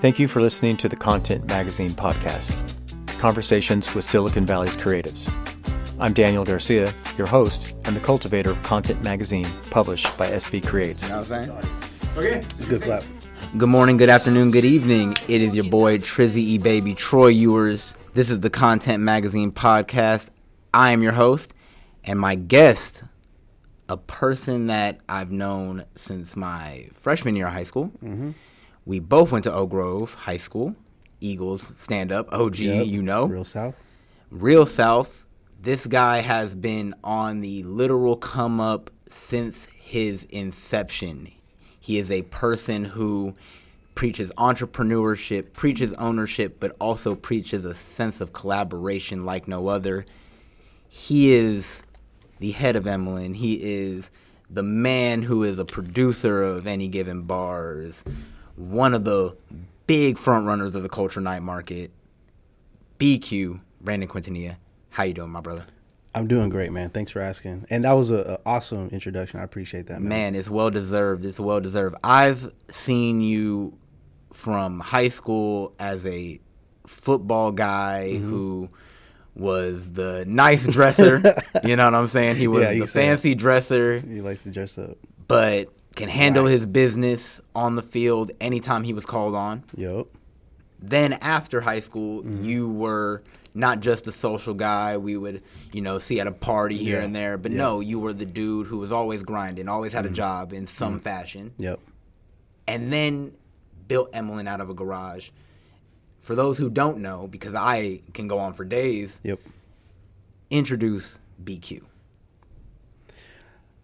Thank you for listening to the Content Magazine podcast, Conversations with Silicon Valley's Creatives. I'm Daniel Garcia, your host and the cultivator of Content Magazine, published by SV Creates. You know what I'm saying? Okay. Good clap. Good morning, good afternoon, good evening. It is your boy, Trizzy E. Baby, Troy Ewers. This is the Content Magazine podcast. I am your host, and my guest, a person that I've known since my freshman year of high school. Mm-hmm. We both went to Oak Grove High School. Eagles, stand up, OG, yep. You know. Real South. Real South. This guy has been on the literal come up since his inception. He is a person who preaches entrepreneurship, preaches ownership, but also preaches a sense of collaboration like no other. He is the head of EMLN. He is the man who is a producer of Any Given Bars, one of the big front runners of the culture night market. BQ, Brandon Quintanilla. How you doing, my brother? I'm doing great, man. Thanks for asking. And that was an awesome introduction. I appreciate that, man. Man, it's well-deserved. It's well-deserved. I've seen you from high school as a football guy who was the nice dresser. You know what I'm saying? He was the fancy dresser. He likes to dress up. But can handle his business on the field anytime he was called on. Yep. Then after high school, you were not just a social guy we would, see at a party here and there. But no, you were the dude who was always grinding, always had a job in some fashion. Yep. And then built EMLN out of a garage. For those who don't know, because I can go on for days, introduce BQ.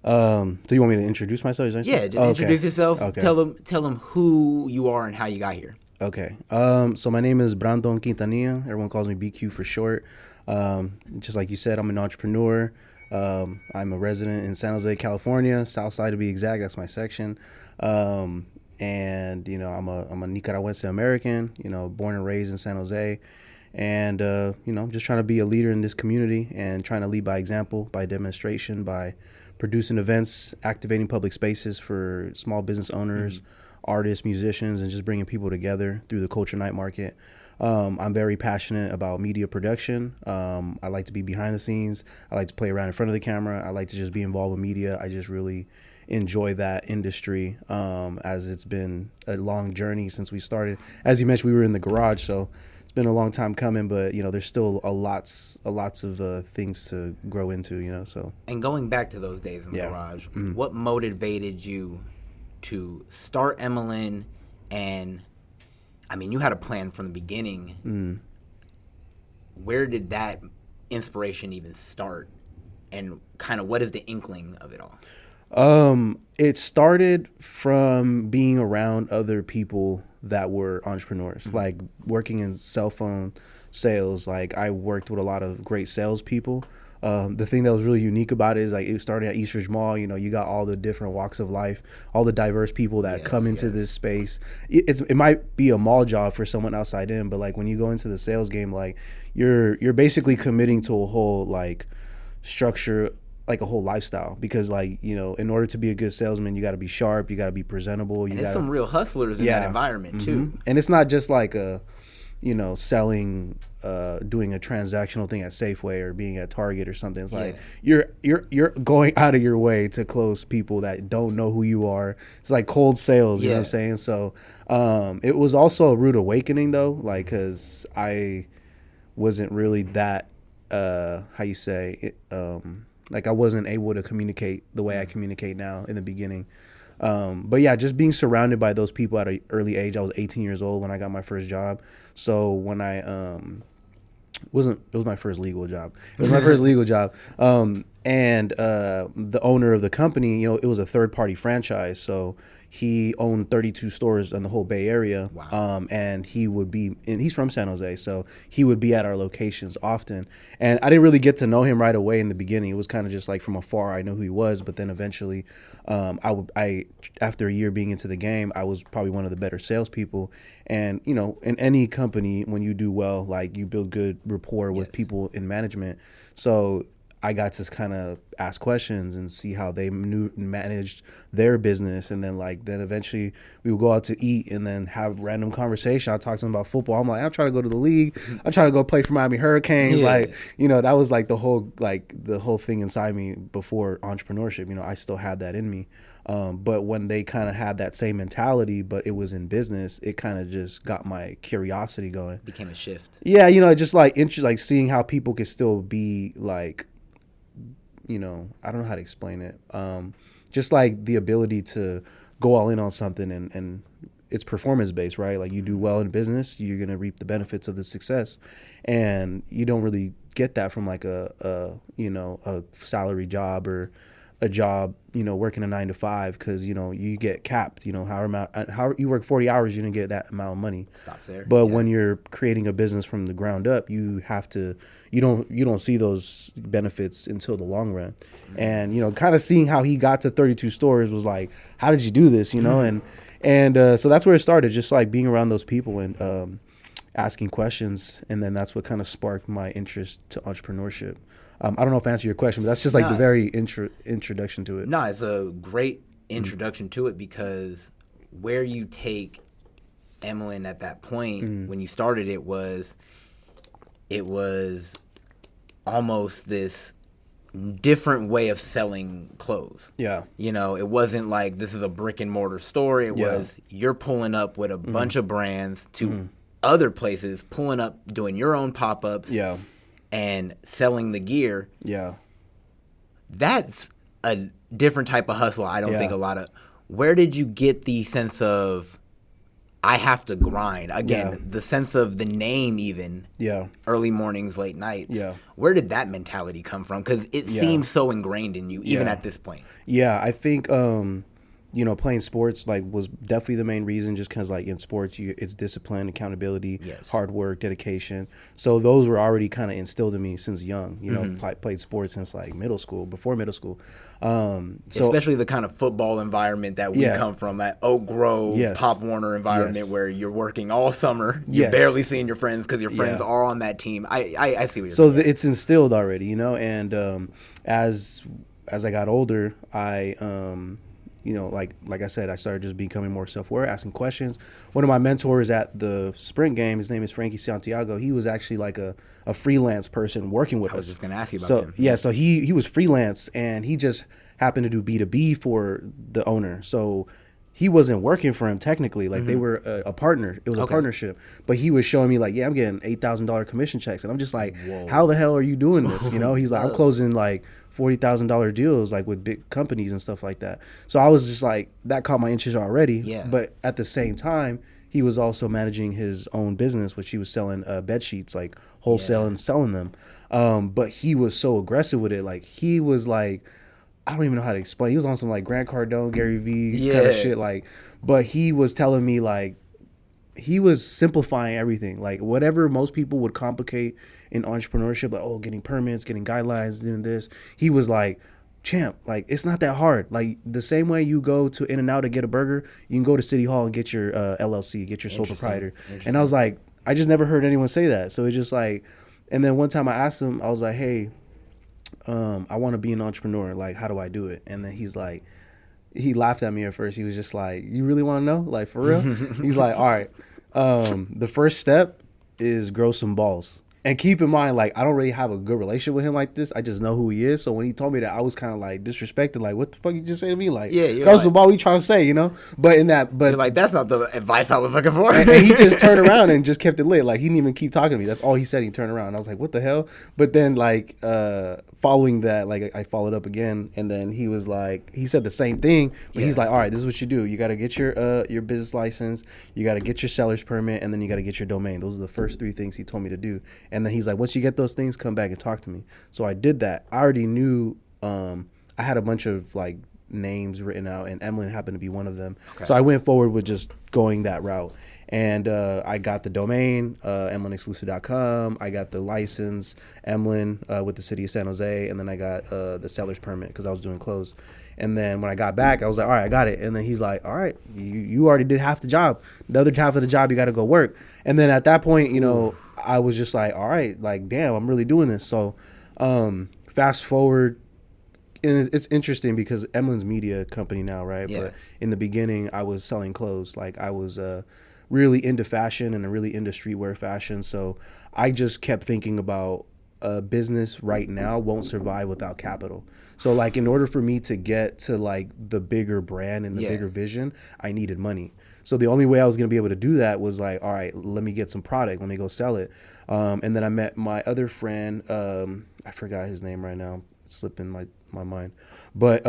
So you want me to introduce myself? Yeah, just introduce yourself. Okay. Tell them who you are and how you got here. Okay. So my name is Brandon Quintanilla. Everyone calls me BQ for short. Just like you said, I'm an entrepreneur. I'm a resident in San Jose, California, South Side to be exact. That's my section. And I'm a Nicaraguan American. Born and raised in San Jose. And I'm just trying to be a leader in this community and trying to lead by example, by demonstration, by producing events, activating public spaces for small business owners, artists, musicians, and just bringing people together through the culture night market. I'm very passionate about media production. I like to be behind the scenes. I like to play around in front of the camera. I like to just be involved with media. I just really enjoy that industry, as it's been a long journey since we started. As you mentioned, we were in the garage, so it's been a long time coming, but there's still a lots of things to grow into, so. And going back to those days in the garage, what motivated you to start EMLN? And you had a plan from the beginning. Where did that inspiration even start? And kind of what is the inkling of it all? It started from being around other people that were entrepreneurs, like working in cell phone sales. Like I worked with a lot of great salespeople. The thing that was really unique about it is like it started at Eastridge Mall. You got all the different walks of life, all the diverse people that come into this space. It might be a mall job for someone outside in, but like when you go into the sales game, like you're basically committing to a whole like structure, like a whole lifestyle, because like in order to be a good salesman, you got to be sharp, you got to be presentable. And there's some real hustlers in that environment too. And it's not just like a selling, doing a transactional thing at Safeway or being at Target or something. It's like you're going out of your way to close people that don't know who you are. It's like cold sales, you know what I'm saying? So it was also a rude awakening though, like because I wasn't really that like I wasn't able to communicate the way I communicate now in the beginning. But yeah, just being surrounded by those people at an early age. I was 18 years old when I got my first job. So when I it was my first legal job. It was my first legal job. And the owner of the company, it was a third party franchise. So he owned 32 stores in the whole Bay Area. Wow. And he's from San Jose, so he would be at our locations often. And I didn't really get to know him right away in the beginning. It was kind of just like from afar, I know who he was. But then eventually, I after a year being into the game, I was probably one of the better salespeople. And, in any company, when you do well, like you build good rapport with people in management. So I got to kind of ask questions and see how they managed their business. And then then eventually we would go out to eat and then have random conversation. I talk to them about football. I'm like, I'm trying to go to the league. I'm trying to go play for Miami Hurricanes. Yeah. That was the whole thing inside me before entrepreneurship. I still had that in me. But when they kind of had that same mentality, but it was in business, it kind of just got my curiosity going. Became a shift. Yeah, just seeing how people could still be I don't know how to explain it. Just the ability to go all in on something and it's performance based, right? Like you do well in business, you're going to reap the benefits of the success. And you don't really get that from a salary job or a job, working a 9 to 5, because, you get capped, how you work 40 hours, you're going to get that amount of money. Stop there. But when you're creating a business from the ground up, you have to, you don't see those benefits until the long run. Mm-hmm. And, kind of seeing how he got to 32 stores was like, how did you do this, Mm-hmm. And so that's where it started, just being around those people and asking questions. And then that's what kind of sparked my interest to entrepreneurship. I don't know if I answered your question, but that's just the very introduction to it. No, it's a great introduction to it, because where you take EMLN at that point when you started it was almost this different way of selling clothes. Yeah. It wasn't like this is a brick and mortar store. It was you're pulling up with a bunch of brands to other places, pulling up, doing your own pop-ups. Yeah. And selling the gear. Yeah. That's a different type of hustle. I don't think a lot of. Where did you get the sense of I have to grind? Again, the sense of the name even. Yeah. Early mornings, late nights. Yeah. Where did that mentality come from? Because it seems so ingrained in you, even at this point. Yeah, I think playing sports was definitely the main reason, just because in sports it's discipline, accountability, hard work, dedication. So those were already kind of instilled in me since young. Played sports since before middle school. Especially the kind of football environment that we come from, that Oak Grove, Pop Warner environment where you're working all summer. You're barely seeing your friends because your friends are on that team. I see what you're saying. So it's instilled already, and as I got older, I like I said, I started just becoming more self-aware, asking questions. One of my mentors at the sprint game, his name is Frankie Santiago. He was actually a freelance person working with us. I was just going to ask you about him. Yeah, so he was freelance, and he just happened to do B2B for the owner. So he wasn't working for him technically. They were a partner. It was a partnership. But he was showing me I'm getting $8,000 commission checks. And I'm just like, whoa, how the hell are you doing this? He's like, I'm closing $40,000 deals with big companies and stuff like that. So I was just that caught my interest already. Yeah. But at the same time, he was also managing his own business, which he was selling bed sheets, wholesale and selling them. But he was so aggressive with it. He was I don't even know how to explain. He was on some Grant Cardone, Gary Vee kind of shit. But he was telling me he was simplifying everything. Whatever most people would complicate in entrepreneurship, getting permits, getting guidelines, doing this. He was champ, it's not that hard. The same way you go to In-N-Out to get a burger, you can go to City Hall and get your LLC, get your sole proprietor. And I was I just never heard anyone say that. So it's just and then one time I asked him, I was like, hey, I want to be an entrepreneur. How do I do it? And then he laughed at me at first. He was just you really want to know? For real? He's all right, the first step is grow some balls. And keep in mind, I don't really have a good relationship with him like this. I just know who he is. So when he told me that, I was kind of disrespected. What the fuck you just say to me? Grow some balls, what you trying to say, But you're that's not the advice I was looking for. and he just turned around and just kept it lit. He didn't even keep talking to me. That's all he said. He turned around. And I was like, what the hell? But then following that, I followed up again, and then he was he said the same thing, but he's all right, this is what you do. You got to get your business license, you got to get your seller's permit, and then you got to get your domain. Those are the first 3 things he told me to do. And then he's once you get those things, come back and talk to me. So I did that. I already knew I had a bunch of names written out, and EMLN happened to be one of them. Okay. So I went forward with just going that route. And I got the domain, EMLNexclusive.com. I got the license, EMLN, with the city of San Jose. And then I got the seller's permit because I was doing clothes. And then when I got back, I was all right, I got it. And then he's all right, you already did half the job. The other half of the job, you got to go work. And then at that point, I was just all right, damn, I'm really doing this. So fast forward, and it's interesting because EMLN's media company now, right? Yeah. But in the beginning, I was selling clothes. Like I was really into fashion and really into streetwear fashion. So I just kept thinking about a business right now won't survive without capital. So like in order for me to get to like the bigger brand and the bigger vision, I needed money. So the only way I was going to be able to do that was like, all right, let me get some product. Let me go sell it. And then I met my other friend. I forgot his name right now. It's slipping my mind. But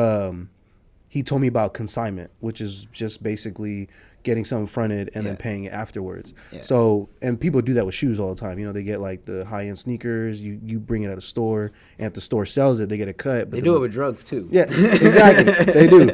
he told me about consignment, which is just basically getting something fronted and then paying it afterwards. Yeah. So, and people do that with shoes all the time. You know, they get like the high-end sneakers, you bring it at a store, and if the store sells it, they get a cut. But they do it with drugs too. Yeah, exactly. They do.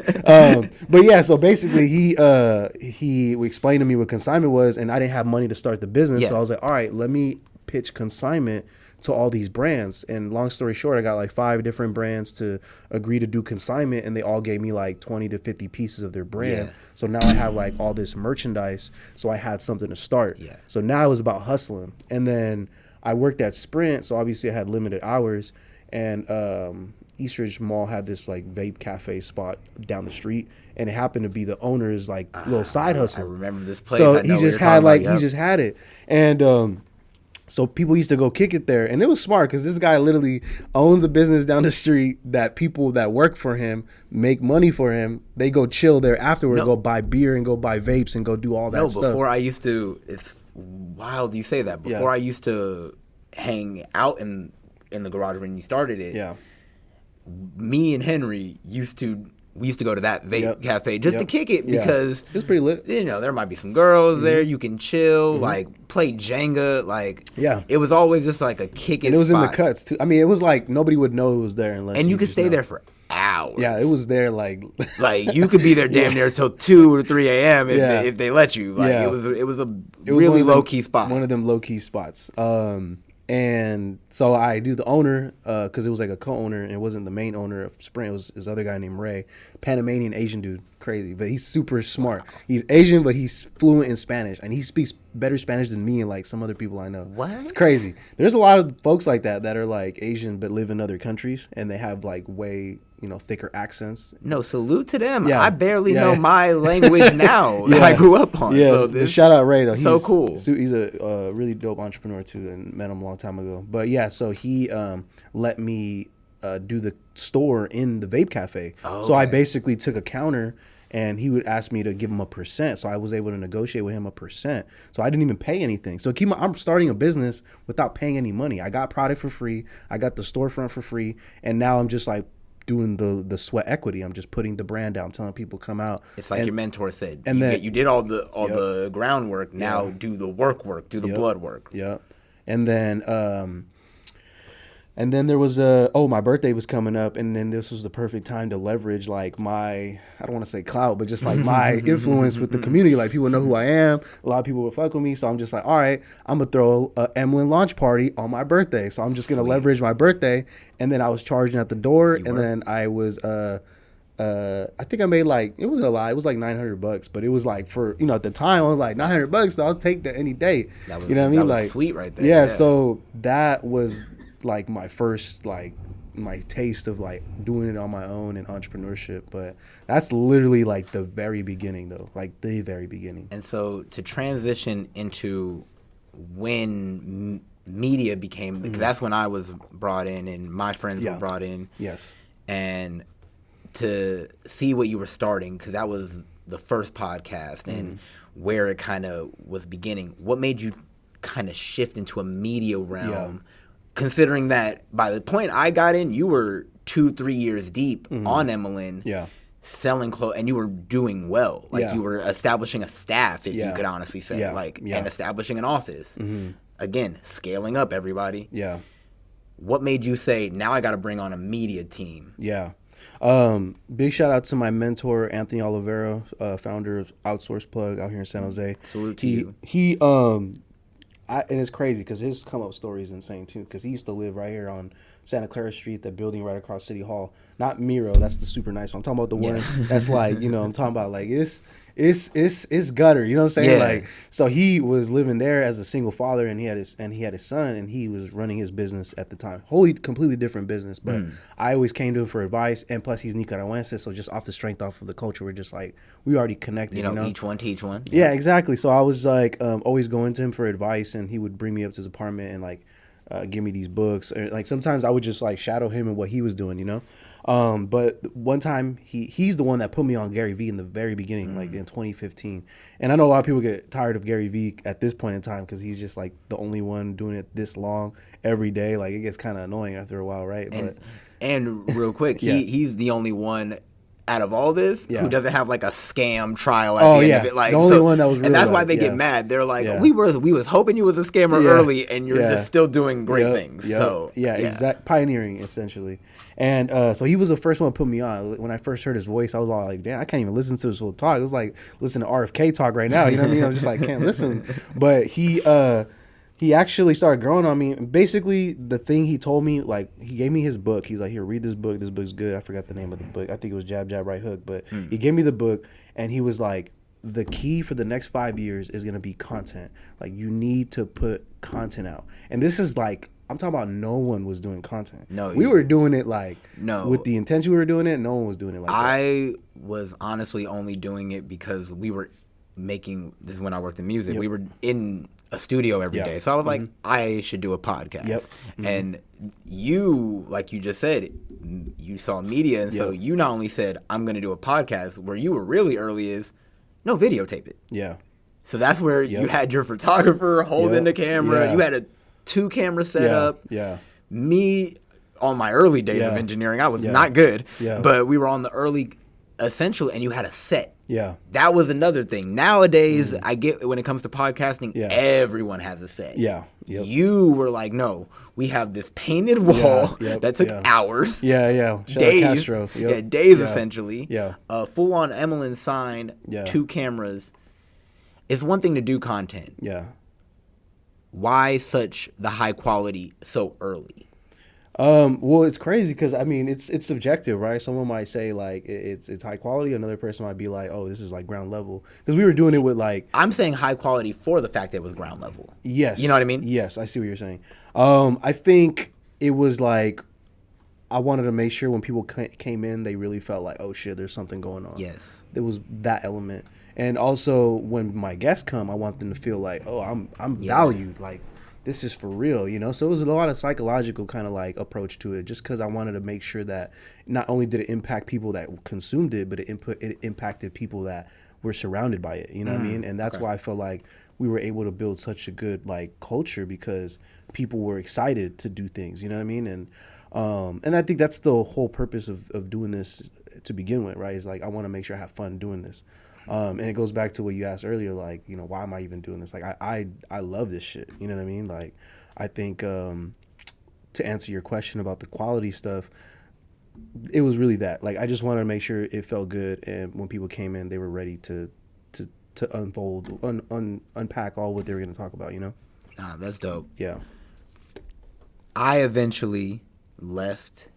But yeah, so basically he explained to me what consignment was, and I didn't have money to start the business. Yeah. So I was like, all right, let me pitch consignment to all these brands. And long story short, I got like 5 different brands to agree to do consignment, and they all gave me like 20 to 50 pieces of their brand. Yeah. So now I have like all this merchandise, so I had something to start. Yeah. So now it was about hustling. And then I worked at Sprint, so obviously I had limited hours, and Eastridge Mall had this like vape cafe spot down the street, and it happened to be the owner's like little side hustle. I remember this place. So he just had like he just had it. And so people used to go kick it there, and it was smart because this guy literally owns a business down the street that people that work for him make money for him. They go chill there afterward, go buy beer and go buy vapes and go do all that stuff. Before I used to, it's wild you say that. Before I used to hang out in the garage when you started it. Yeah. Me and Henry we used to go to that vape cafe just to kick it because it's pretty lit. You know, there might be some girls there. You can chill, like play Jenga. Like, it was always just like a kick it. And it was spot. in the cuts too. I mean, it was like nobody would know it was there unless. And you could stay there for hours. Yeah, it was there like you could be there damn near till 2 or 3 a.m. if they let you. Like it was a really low key spot. One of them low key spots. And so I do the owner, because it was like a co-owner, and it wasn't the main owner of Sprint. It was this other guy named Ray, Panamanian Asian dude, crazy, but he's super smart. He's Asian, but he's fluent in Spanish, and he speaks better Spanish than me and like some other people I know. What? It's crazy. There's a lot of folks like that are like Asian but live in other countries, and they have like way thicker accents. No, salute to them. I barely know my language now that I grew up on. Yeah, so shout out Ray though. He's so cool. He's a really dope entrepreneur too, and met him a long time ago. But yeah, so he let me do the store in the vape cafe. Oh, okay. So I basically took a counter, and he would ask me to give him a percent. So I was able to negotiate with him a percent. So I didn't even pay anything. So I'm starting a business without paying any money. I got product for free. I got the storefront for free. And now I'm just like doing the sweat equity. I'm just putting the brand out, telling people come out. It's like your mentor said. And you did all the groundwork. Now do the work, do the blood work. Yeah. And then there was my birthday was coming up, and then this was the perfect time to leverage like my, I don't want to say clout, but just like my influence with the community. Like people know who I am. A lot of people will fuck with me. So I'm just like, all right, I'm going to throw a EMLN launch party on my birthday. So I'm just going to leverage my birthday. And then I was charging at the door, then I was, I think I made like, it wasn't a lot. It was like $900, but it was like for, at the time I was like $900, so I'll take that any day. That was, you know what I mean? That was like sweet right there. Yeah. So that was like my first my taste of like doing it on my own and entrepreneurship. But that's literally like the very beginning though, like the very beginning. And so to transition into when media became, because that's when I was brought in and my friends were brought in. Yes. And to see what you were starting, because that was the first podcast and where it kind of was beginning. What made you kind of shift into a media realm? Considering that by the point I got in, you were 2-3 years deep on EMLN, selling clothes, and you were doing well. Like you were establishing a staff, if you could honestly say, and establishing an office. Again, scaling up everybody. Yeah. What made you say, now I got to bring on a media team? Yeah. Big shout out to my mentor, Anthony Oliveira, founder of Outsource Plug out here in San Jose. Salute to you. And it's crazy because his come up story is insane too. Because he used to live right here on Santa Clara Street, that building right across City Hall. Not Miro, that's the super nice one. I'm talking about the one that's like, you know, I'm talking about like it's gutter, you know what I'm saying? Yeah. Like, so he was living there as a single father, and he had his son, and he was running his business at the time. Wholly completely different business, but I always came to him for advice, and plus he's Nicaraguan, so just off the strength off of the culture, we're just like, we already connected, You know, each one teach one. Yeah, exactly. So I was like always going to him for advice, and he would bring me up to his apartment and like give me these books. Or, like sometimes I would just like shadow him and what he was doing, you know. But one time he's the one that put me on Gary Vee in the very beginning, like in 2015. And I know a lot of people get tired of Gary Vee at this point in time because he's just like the only one doing it this long every day. Like it gets kind of annoying after a while, right? And real quick, Yeah. he's the only one out of all this who doesn't have like a scam trial at Oh, the end yeah. of it. Like The only one that was and real, that's why like, they yeah. get mad. They're like, Yeah. we was hoping you was a scammer Yeah. early, and you're Yeah. just still doing great Yep, things. yep. So Exact pioneering essentially. And so he was the first one to put me on. When I first heard his voice, I was all like, damn, I can't even listen to his whole talk. It was like listening to RFK talk right now. You know what I mean? I'm just like, can't listen. But he actually started growing on me. Basically, the thing he told me, like, he gave me his book. He's like, here, read this book. This book's good. I forgot the name of the book. I think it was Jab, Jab, Right Hook. But he gave me the book, and he was like, the key for the next 5 years is going to be content. Like, you need to put content out. And this is like, I'm talking about no one was doing content. No, we were doing it like, No. with the intention we were doing it, no one was doing it like that. I was honestly only doing it because we were making, this is when I worked in music, Yep. we were in a studio every day. So I was like, I should do a podcast. Yep. And you, like you just said, you saw media. And so Yep. you not only said, I'm going to do a podcast, where you were really early is, no, videotape it. Yeah. So that's where you had your photographer holding the camera. Yeah. You had a 2-camera setup. Yeah. Me, on my early days of Yeah. engineering, I was Yeah. not good. Yeah. But we were on the early essential, and you had a set. Yeah. That was another thing. Nowadays, I get when it comes to podcasting, Yeah. everyone has a set. Yeah. Yep. You were like, no, we have this painted wall Yep. that took Yeah. hours. Yeah. Shout out Days. Castro. Yep. Yeah, days Yeah. essentially. Yeah. Full on EMLN sign, Yeah. 2 cameras. It's one thing to do content. Yeah. Why such the high quality so early? Well, it's crazy because I mean it's subjective, right? Someone might say like it's high quality. Another person might be like, oh, this is like ground level, because we were doing it with like, I'm saying high quality for the fact that it was ground level. yes, You know what I mean? Yes, I see what you're saying. I think it was like I wanted to make sure when people came in, they really felt like, oh shit, there's something going on. Yes. There was that element, and also when my guests come, I want them to feel like, oh, I'm valued, like this is for real, you know? So it was a lot of psychological kind of like approach to it, just because I wanted to make sure that not only did it impact people that consumed it, but it impacted people that were surrounded by it, you know what I mean? And that's why I felt like we were able to build such a good like culture, because people were excited to do things, you know what I mean? And I think that's the whole purpose of doing this to begin with, right? Is like, I want to make sure I have fun doing this. And it goes back to what you asked earlier, like, you know, why am I even doing this? Like, I love this shit. You know what I mean? Like, I think to answer your question about the quality stuff, it was really that. Like, I just wanted to make sure it felt good, and when people came in, they were ready to unfold, unpack all what they were going to talk about, you know? Nah, that's dope. Yeah. I eventually left,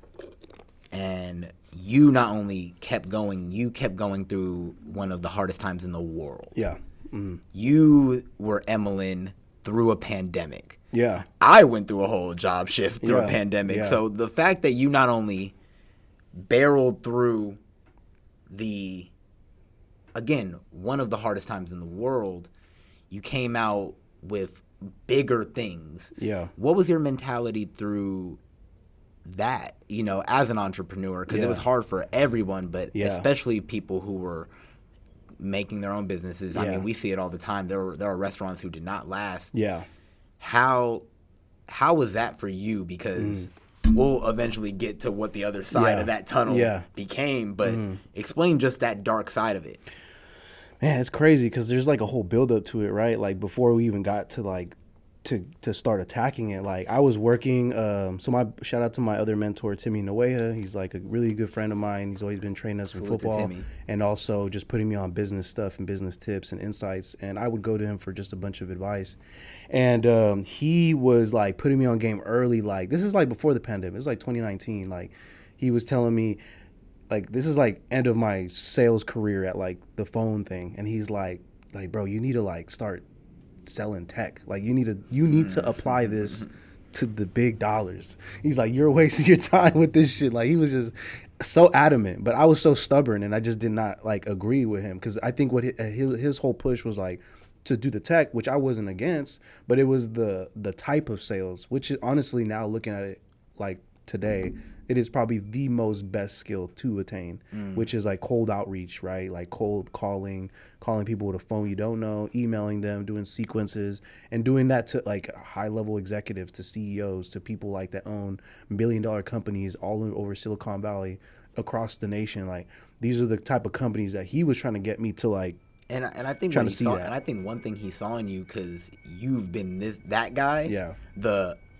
and you not only kept going, you kept going through one of the hardest times in the world. Yeah. Mm-hmm. You were EMLN through a pandemic. Yeah. I went through a whole job shift through a Yeah. pandemic. Yeah. So the fact that you not only barreled through again, one of the hardest times in the world, you came out with bigger things. Yeah. What was your mentality through that, you know, as an entrepreneur? Because Yeah. it was hard for everyone, but Yeah. especially people who were making their own businesses. I Yeah. mean, we see it all the time. There are restaurants who did not last. Yeah. How was that for you? Because we'll eventually get to what the other side Yeah. of that tunnel Yeah. became, but explain just that dark side of it. Man, it's crazy because there's like a whole build up to it, right? Like before we even got to to start attacking it. Like I was working, so my shout out to my other mentor, Timmy Noeha. He's like a really good friend of mine. He's always been training us in football and also just putting me on business stuff and business tips and insights. And I would go to him for just a bunch of advice. And he was like putting me on game early. Like this is like before the pandemic. It was like 2019. Like he was telling me, like this is like end of my sales career at like the phone thing. And he's like bro, you need to like start selling tech. Like you need to apply this to the big dollars. He's like, you're wasting your time with this shit. Like he was just so adamant, but I was so stubborn and I just did not like agree with him, because I think what his whole push was like to do the tech, which I wasn't against, but it was the type of sales, which is honestly now looking at it like today, it is probably the most best skill to attain, which is like cold outreach, right? Like cold calling people with a phone you don't know, emailing them, doing sequences, and doing that to like high level executives, to CEOs, to people like that own $1 billion companies all over Silicon Valley, across the nation. Like these are the type of companies that he was trying to get me to like. And I think trying to see that. And I think one thing he saw in you, because you've been that guy. Yeah.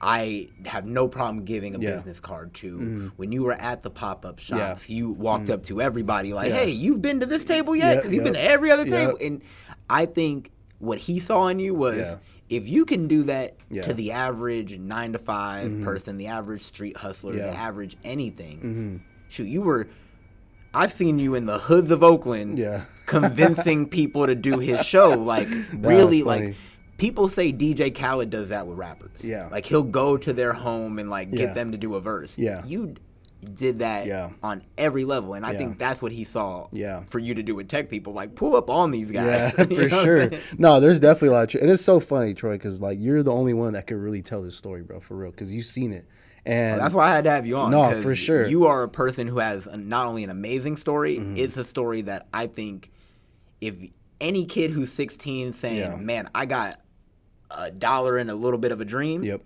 I have no problem giving a business card to. When you were at the pop-up shops, you walked up to everybody like, hey, you've been to this table yet? Because you've been to every other table. And I think what he saw in you was, if you can do that to the average 9-to-5 person, the average street hustler, the average anything, shoot, I've seen you in the hoods of Oakland convincing people to do his show. Like, really, like, people say DJ Khaled does that with rappers. Yeah. Like, he'll go to their home and, like, get them to do a verse. Yeah. You did that on every level. And I think that's what he saw for you to do with tech people. Like, pull up on these guys. Yeah, for sure. No, there's definitely a lot of truth. And it's so funny, Troy, because, like, you're the only one that could really tell this story, bro, for real, because you've seen it. And that's why I had to have you on. No, for sure. You are a person who has not only an amazing story, it's a story that I think if any kid who's 16 saying, man, I got $1 and a little bit of a dream,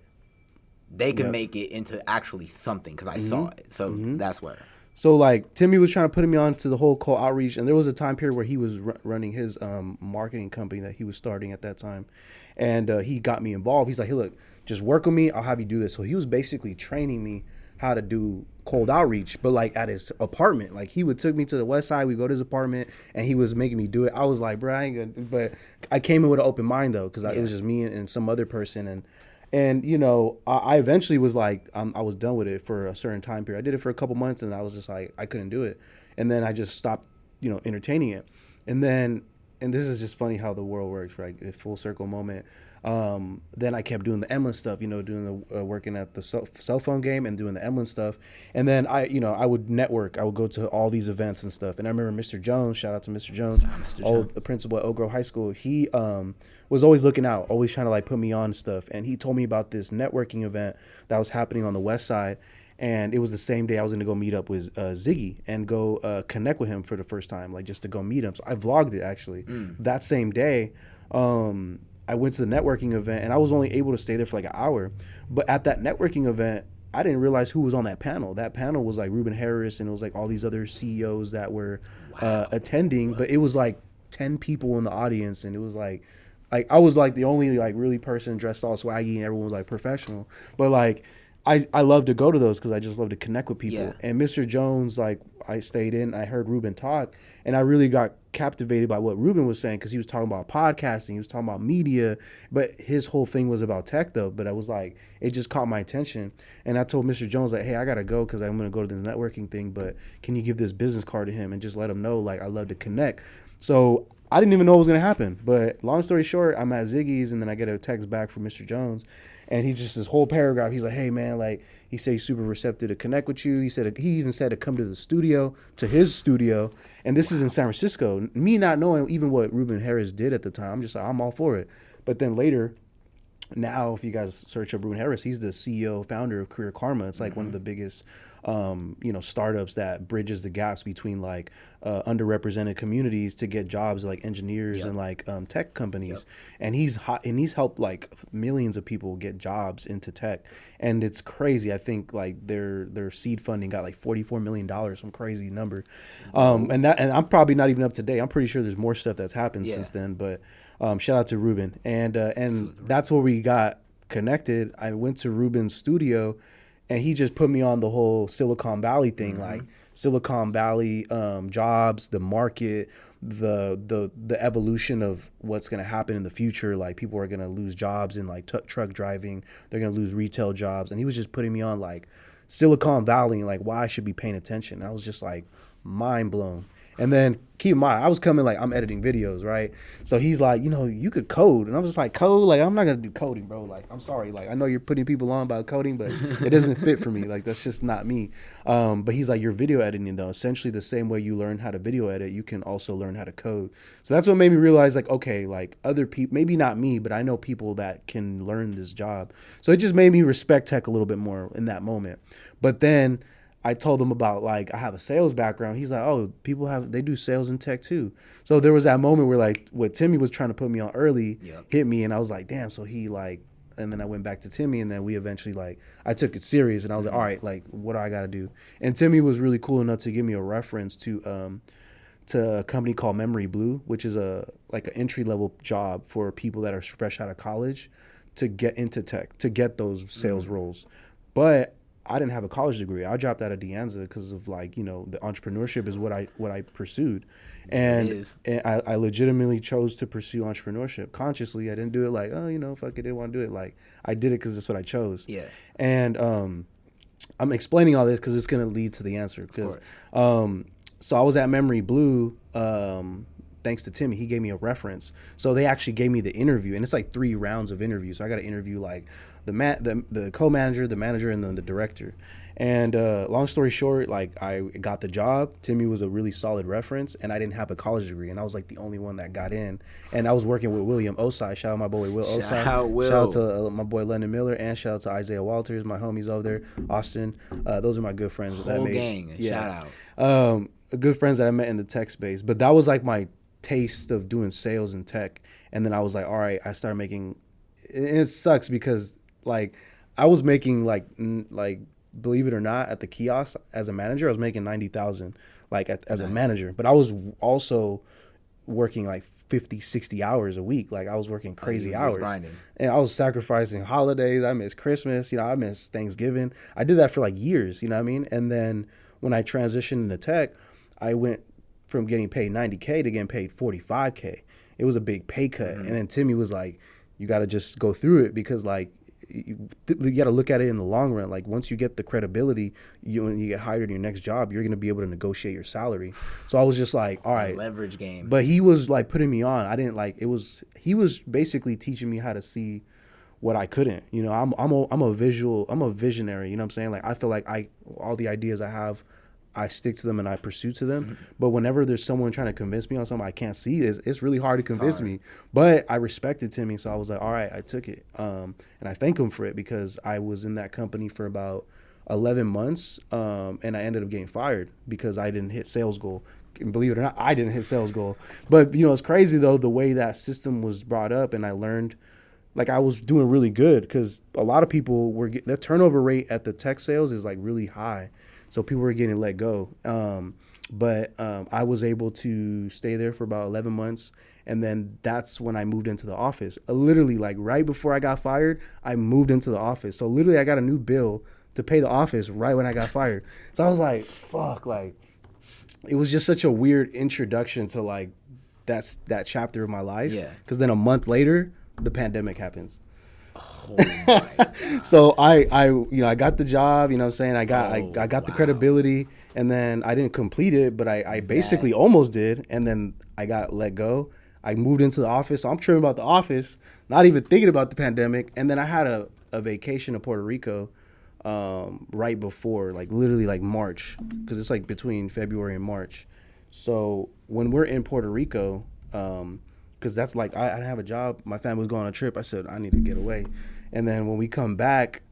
they can make it into actually something, because I saw it. So that's where. So, like, Timmy was trying to put me on to the whole cold outreach, and there was a time period where he was running his marketing company that he was starting at that time, and he got me involved. He's like, hey, look, just work with me. I'll have you do this. So he was basically training me how to do cold outreach, but, like, at his apartment. Like, he would took me to the west side. We go to his apartment, and he was making me do it. I was like, bro, I ain't gonna. But I came in with an open mind, though, because it was just me and some other person, And you know, I eventually was like, I was done with it for a certain time period. I did it for a couple months, and I was just like, I couldn't do it. And then I just stopped, entertaining it. And this is just funny how the world works, right? A full circle moment. Then I kept doing the EMLN stuff, doing the working at the cell phone game and doing the EMLN stuff. And then I would network. I would go to all these events and stuff. And I remember Mr. Jones, shout out to Mr. Jones, the principal at Oak Grove High School. He was always looking out, always trying to like put me on stuff. And he told me about this networking event that was happening on the west side. And it was the same day I was going to go meet up with Ziggy and go connect with him for the first time, like just to go meet him. So I vlogged it actually. That same day. I went to the networking event, and I was only able to stay there for like an hour. But at that networking event, I didn't realize who was on that panel. That panel was like Ruben Harris, and it was like all these other CEOs that were attending. But it was like 10 people in the audience, and it was like I was like the only like really person dressed all swaggy, and everyone was like professional. But like I love to go to those because I just love to connect with people. Yeah. And Mr. Jones, like I stayed in, I heard Ruben talk, and I really got captivated by what Ruben was saying because he was talking about podcasting, he was talking about media, but his whole thing was about tech though. But I was like, it just caught my attention, and I told Mr. Jones like, hey, I gotta go because I'm gonna go to this networking thing, but can you give this business card to him and just let him know like I love to connect. So I didn't even know what was gonna happen, but long story short, I'm at Ziggy's, and then I get a text back from Mr. Jones. And he just this whole paragraph. He's like, "Hey man, like he said he's super receptive to connect with you." He said he even said to come to the studio, to his studio, and this is in San Francisco. Me not knowing even what Ruben Harris did at the time, I'm just like, I'm all for it. But then later, now if you guys search up Ruben Harris, he's the CEO, founder of Career Karma. It's like one of the biggest, startups that bridges the gaps between like underrepresented communities to get jobs like engineers and like tech companies. And he's helped like millions of people get jobs into tech. And it's crazy. I think like their seed funding got like $44 million, some crazy number. And I'm probably not even up to date. I'm pretty sure there's more stuff that's happened since then. But shout out to Ruben. And that's where we got connected, I went to Ruben's studio, and he just put me on the whole Silicon Valley thing, like Silicon Valley jobs, the market, the evolution of what's going to happen in the future. Like, people are going to lose jobs in like truck driving. They're going to lose retail jobs. And he was just putting me on like Silicon Valley and like why I should be paying attention. And I was just like mind blown. And then keep in mind, I was coming like I'm editing videos, right? So he's like, you know, you could code. And I was just like, code? Like, I'm not going to do coding, bro. Like, I'm sorry. Like, I know you're putting people on about coding, but it doesn't fit for me. Like, that's just not me. But he's like, you're video editing, though. Essentially the same way you learn how to video edit, you can also learn how to code. So that's what made me realize, like, okay, like other people, maybe not me, but I know people that can learn this job. So it just made me respect tech a little bit more in that moment. But then I told him about, like, I have a sales background. He's like, oh, they do sales in tech too. So there was that moment where, like, what Timmy was trying to put me on early hit me, and I was like, damn. So he, like, and then I went back to Timmy, and then we eventually, like, I took it serious, and I was like, all right, like, what do I got to do? And Timmy was really cool enough to give me a reference to a company called Memory Blue, which is an entry-level job for people that are fresh out of college to get into tech, to get those sales roles. But I didn't have a college degree. I dropped out of De Anza because of, like, you know, the entrepreneurship is what I pursued. And I legitimately chose to pursue entrepreneurship consciously. I didn't do it like, oh, you know, fuck it, didn't want to do it. Like, I did it because that's what I chose. Yeah. And I'm explaining all this because it's going to lead to the answer. Because so I was at Memory Blue, thanks to Timmy. He gave me a reference. So they actually gave me the interview, and it's like 3 rounds of interviews. So I got to interview like the co-manager, the manager, and then the director. And long story short, like, I got the job. Timmy was a really solid reference, and I didn't have a college degree, and I was like the only one that got in. And I was working with William Osai. Shout out my boy Will Osai. Shout out to my boy Lennon Miller, and shout out to Isaiah Walters, my homies over there, Austin. Those are my good friends. Whole gang. Yeah. Shout out. Good friends that I met in the tech space. But that was like my taste of doing sales and tech. And then I was like, all right, I started making, and it sucks because, like, I was making like believe it or not, at the kiosk as a manager, I was making $90,000 like as a manager. But I was also working like 50, 60 hours a week. Like, I was working crazy hours. And I was sacrificing holidays. I missed Christmas, you know, I missed Thanksgiving. I did that for like years, you know what I mean? And then when I transitioned into tech, I went from getting paid $90K to getting paid $45K. It was a big pay cut. And then Timmy was like, you got to just go through it because, like, you got to look at it in the long run. Like, once you get the credibility, when you get hired in your next job, you're going to be able to negotiate your salary. So I was just like, all right. Leverage game. But he was like putting me on. I didn't like, he was basically teaching me how to see what I couldn't. You know, I'm a visionary, you know what I'm saying? Like, I feel like all the ideas I have, I stick to them and I pursue to them. But whenever there's someone trying to convince me on something I can't see, it's really hard to convince me. But I respected Timmy, so I was like, all right, I took it. And I thank him for it because I was in that company for about 11 months, and I ended up getting fired because I didn't hit sales goal. And believe it or not, I didn't hit sales goal. But, you know, it's crazy, though, the way that system was brought up, and I learned, like, I was doing really good because a lot of people the turnover rate at the tech sales is, like, really high. So people were getting let go. But I was able to stay there for about 11 months. And then that's when I moved into the office. Literally, like, right before I got fired, I moved into the office. So literally, I got a new bill to pay the office right when I got fired. So I was like, fuck, like, it was just such a weird introduction to, like, that chapter of my life. Yeah. Because then a month later, the pandemic happens. Oh my God. So I got the job, you know what I'm saying? I got the credibility, and then I didn't complete it, but I basically almost did, and then I got let go. I moved into the office. So I'm tripping about the office, not even thinking about the pandemic. And then I had a vacation to Puerto Rico right before, like, literally like March, because it's like between February and March. So when we're in Puerto Rico, because that's like, I didn't have a job. My family was going on a trip. I said, I need to get away. And then when we come back,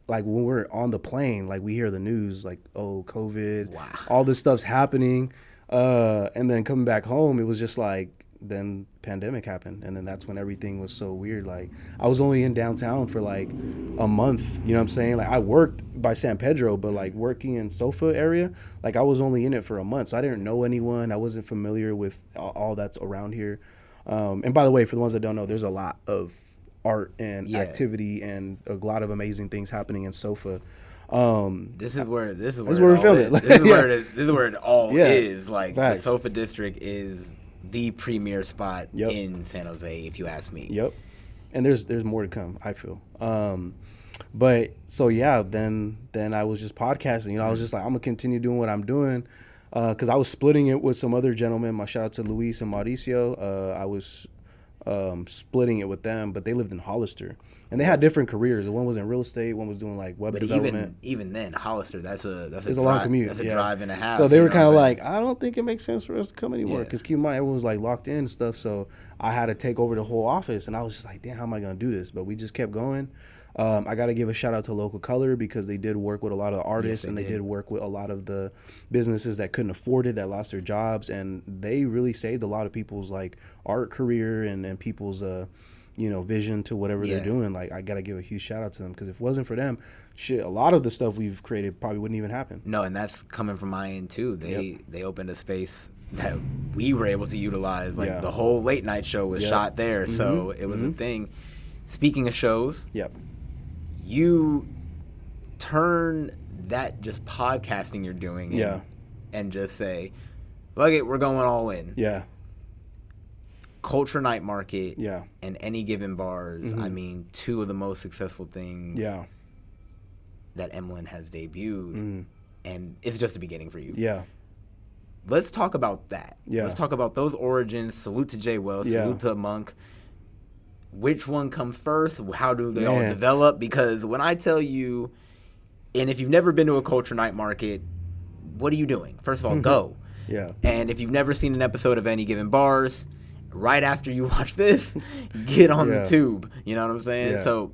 like, when we're on the plane, like, we hear the news, like, oh, COVID, all this stuff's happening. And then coming back home, it was just like, then pandemic happened. And then that's when everything was so weird. Like, I was only in downtown for like a month, you know what I'm saying? Like, I worked by San Pedro, but like working in Sofa area, like, I was only in it for a month. So I didn't know anyone. I wasn't familiar with all that's around here. And by the way, for the ones that don't know, there's a lot of art and activity and a lot of amazing things happening in SOFA. This is where we filmed it. This is where it all is. Like, facts. The SOFA district is the premier spot in San Jose, if you ask me. Yep. And there's more to come, I feel. But so then I was just podcasting. You know, I was just like, I'm gonna continue doing what I'm doing, because I was splitting it with some other gentlemen. My shout out to Luis and Mauricio. I was splitting it with them, but they lived in Hollister, and they had different careers. One was in real estate, one was doing like web development. Even then, Hollister, that's a long commute. That's a drive and a half. So they were kind of like, I don't think it makes sense for us to come anymore, because keep in mind, everyone was like locked in and stuff. So I had to take over the whole office, and I was just like, damn, how am I gonna do this? But we just kept going. I got to give a shout out to Local Color, because they did work with a lot of the artists, and they did work with a lot of the businesses that couldn't afford it, that lost their jobs, and they really saved a lot of people's like art career and people's vision to whatever they're doing. Like, I got to give a huge shout out to them, because if it wasn't for them, a lot of the stuff we've created probably wouldn't even happen. No, and that's coming from my end too. They opened a space that we were able to utilize. Like the whole late night show was shot there, so it was a thing. Speaking of shows, you turn that just podcasting you're doing and just say, look it, we're going all in. Culture Night Market and Any Given Bars, I mean, two of the most successful things that EMLN has debuted, and it's just the beginning for you. Let's talk about that. Let's talk about those origins. Salute to Jay Wells, salute to Monk. Which one comes first? How do they all develop? Because when I tell you, and if you've never been to a Culture Night Market, what are you doing? First of all, go. And if you've never seen an episode of Any Given Bars, right after you watch this, get on the tube. You know what I'm saying? So